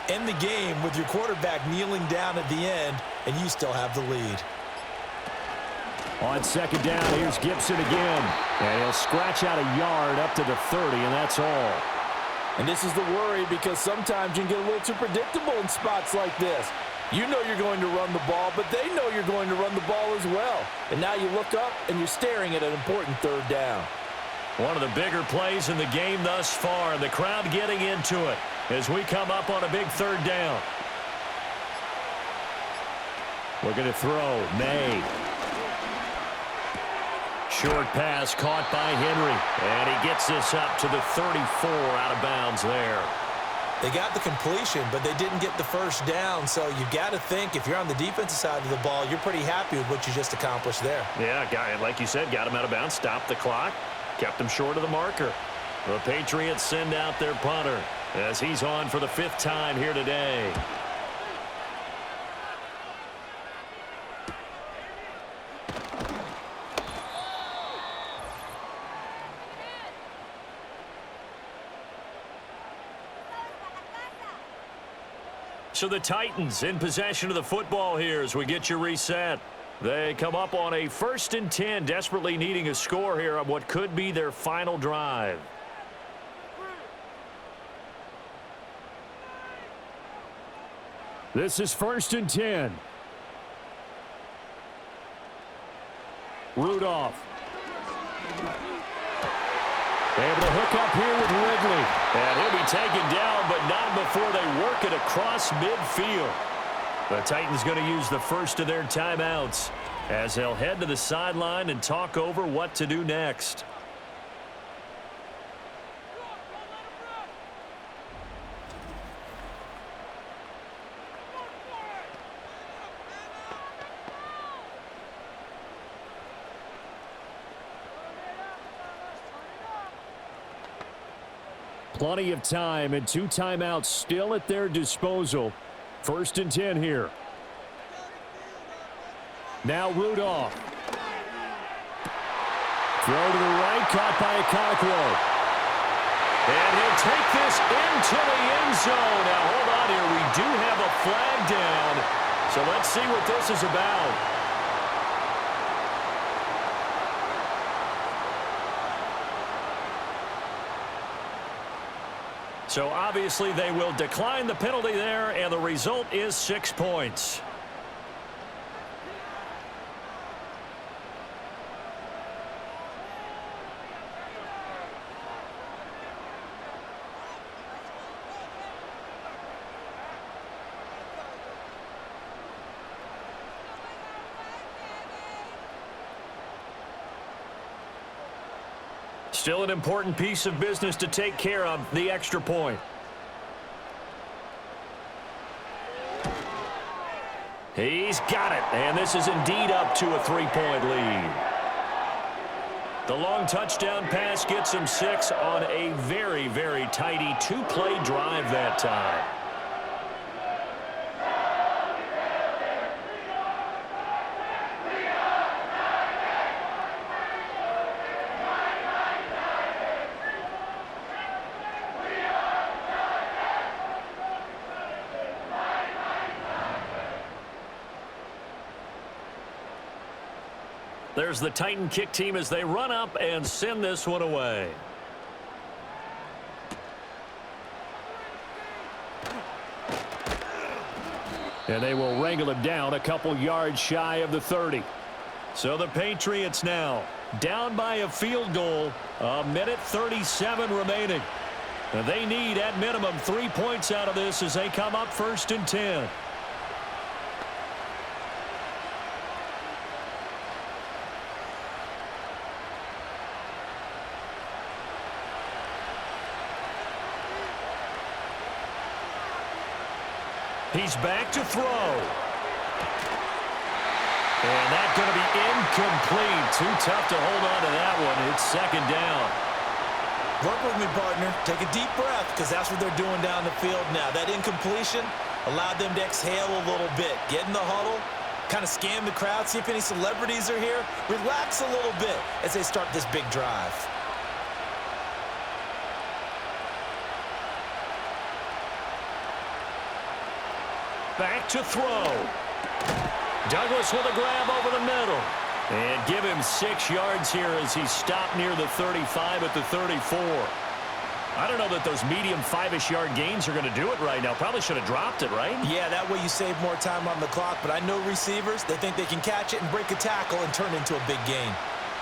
end the game with your quarterback kneeling down at the end, and you still have the lead. On second down, here's Gibson again. And he'll scratch out a yard up to the 30, and that's all. And this is the worry because sometimes you can get a little too predictable in spots like this. You know you're going to run the ball, but they know you're going to run the ball as well. And now you look up, and you're staring at an important 3rd down. One of the bigger plays in the game thus far, and the crowd getting into it as we come up on a big 3rd down. We're going to throw. May. Short pass caught by Henry, and he gets this up to the 34 out of bounds there. They got the completion, but they didn't get the first down, so you've got to think if you're on the defensive side of the ball, you're pretty happy with what you just accomplished there. Yeah, like you said, got him out of bounds, stopped the clock, kept him short of the marker. The Patriots send out their punter as he's on for the 5th time here today. So the Titans in possession of the football here as we get you reset. They come up on a 1st and 10, desperately needing a score here on what could be their final drive. This is 1st and 10. Rudolph. Able to hook up here with Ridley. And he'll be taken down, but not before they work it across midfield. The Titans going to use the first of their timeouts as they'll head to the sideline and talk over what to do next. Plenty of time and 2 timeouts still at their disposal. 1st and 10 here. Now Rudolph. Throw to the right, caught by Okonkwo. And he'll take this into the end zone. Now hold on here, we do have a flag down. So let's see what this is about. So obviously they will decline the penalty there, and the result is 6 points. Still an important piece of business to take care of, the extra point. He's got it, and this is indeed up to a 3-point lead. The long touchdown pass gets him 6 on a very, very tidy 2-play drive that time. There's the Titan kick team as they run up and send this one away. And they will wrangle it down a couple yards shy of the 30. So the Patriots now down by a field goal. 1:37 remaining. And they need at minimum 3 points out of this as they come up 1st and 10. He's back to throw. And that's going to be incomplete. Too tough to hold on to that one. It's 2nd down. Work with me, partner. Take a deep breath, because that's what they're doing down the field now. That incompletion allowed them to exhale a little bit. Get in the huddle, kind of scan the crowd, see if any celebrities are here. Relax a little bit as they start this big drive. Back to throw. Douglas with a grab over the middle. And give him 6 yards here as he's stopped near the 35 at the 34. I don't know that those medium 5-ish yard gains are going to do it right now. Probably should have dropped it, right? Yeah, that way you save more time on the clock. But I know receivers, they think they can catch it and break a tackle and turn into a big gain.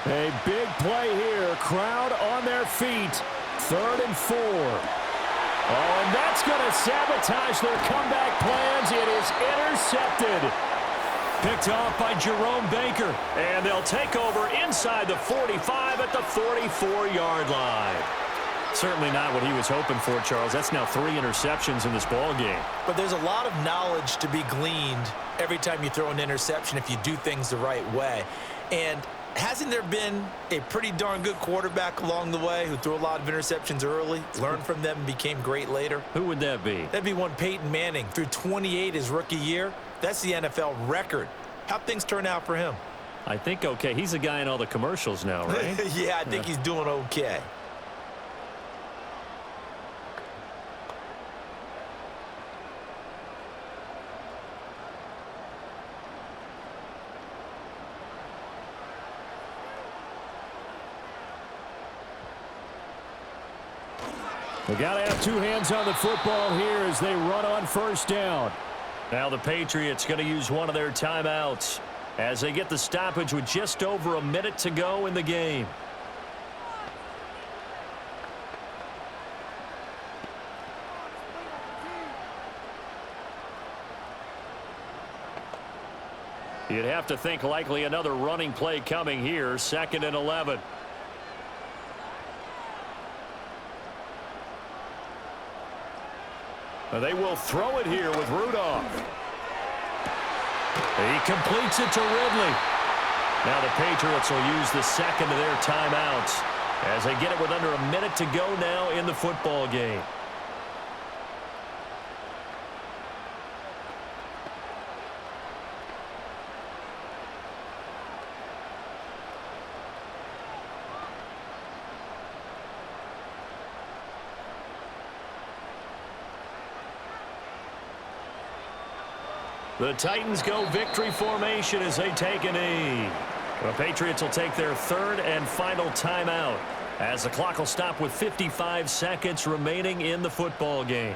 A big play here. Crowd on their feet. 3rd and 4. Oh, and that's going to sabotage their comeback plans. It is intercepted. Picked off by Jerome Baker. And they'll take over inside the 45 at the 44-yard line. Certainly not what he was hoping for, Charles. That's now 3 interceptions in this ball game. But there's a lot of knowledge to be gleaned every time you throw an interception if you do things the right way. And hasn't there been a pretty darn good quarterback along the way who threw a lot of interceptions early, learned from them, and became great later? Who would that be? That'd be one Peyton Manning. Threw 28 his rookie year. That's the NFL record. How'd things turn out for him? I think okay. He's a guy in all the commercials now, right? Yeah, I think he's doing okay. We got to have 2 hands on the football here as they run on 1st down. Now the Patriots going to use one of their timeouts as they get the stoppage with just over a minute to go in the game. You'd have to think likely another running play coming here. 2nd and 11. They will throw it here with Rudolph. He completes it to Ridley. Now the Patriots will use the 2nd of their timeouts as they get it with under a minute to go now in the football game. The Titans go victory formation as they take a knee. The Patriots will take their 3rd and final timeout as the clock will stop with 55 seconds remaining in the football game.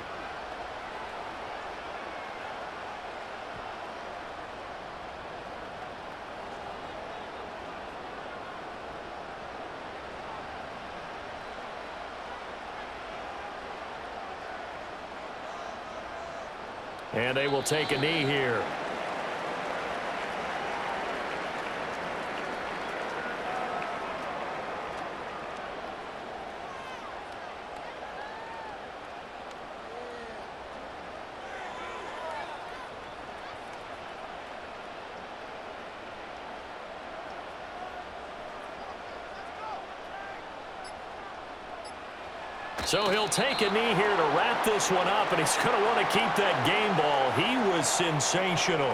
And they will take a knee here. So he'll take a knee here to wrap this one up, and he's going to want to keep that game ball. He was sensational.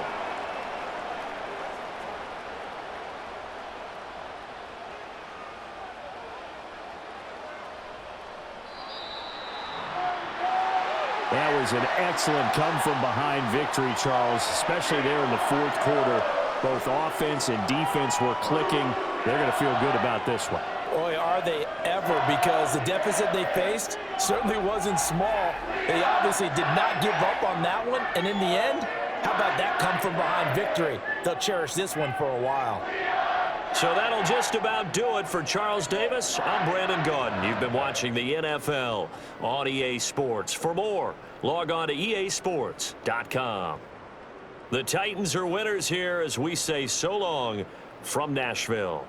That was an excellent come-from-behind victory, Charles, especially there in the fourth quarter. Both offense and defense were clicking. They're going to feel good about this one. Boy, are they ever, because the deficit they faced certainly wasn't small. They obviously did not give up on that one, and in the end, how about that come-from-behind victory? They'll cherish this one for a while. So that'll just about do it for Charles Davis. I'm Brandon Gaudin. You've been watching the NFL on EA Sports. For more, log on to easports.com. The Titans are winners here as we say so long from Nashville.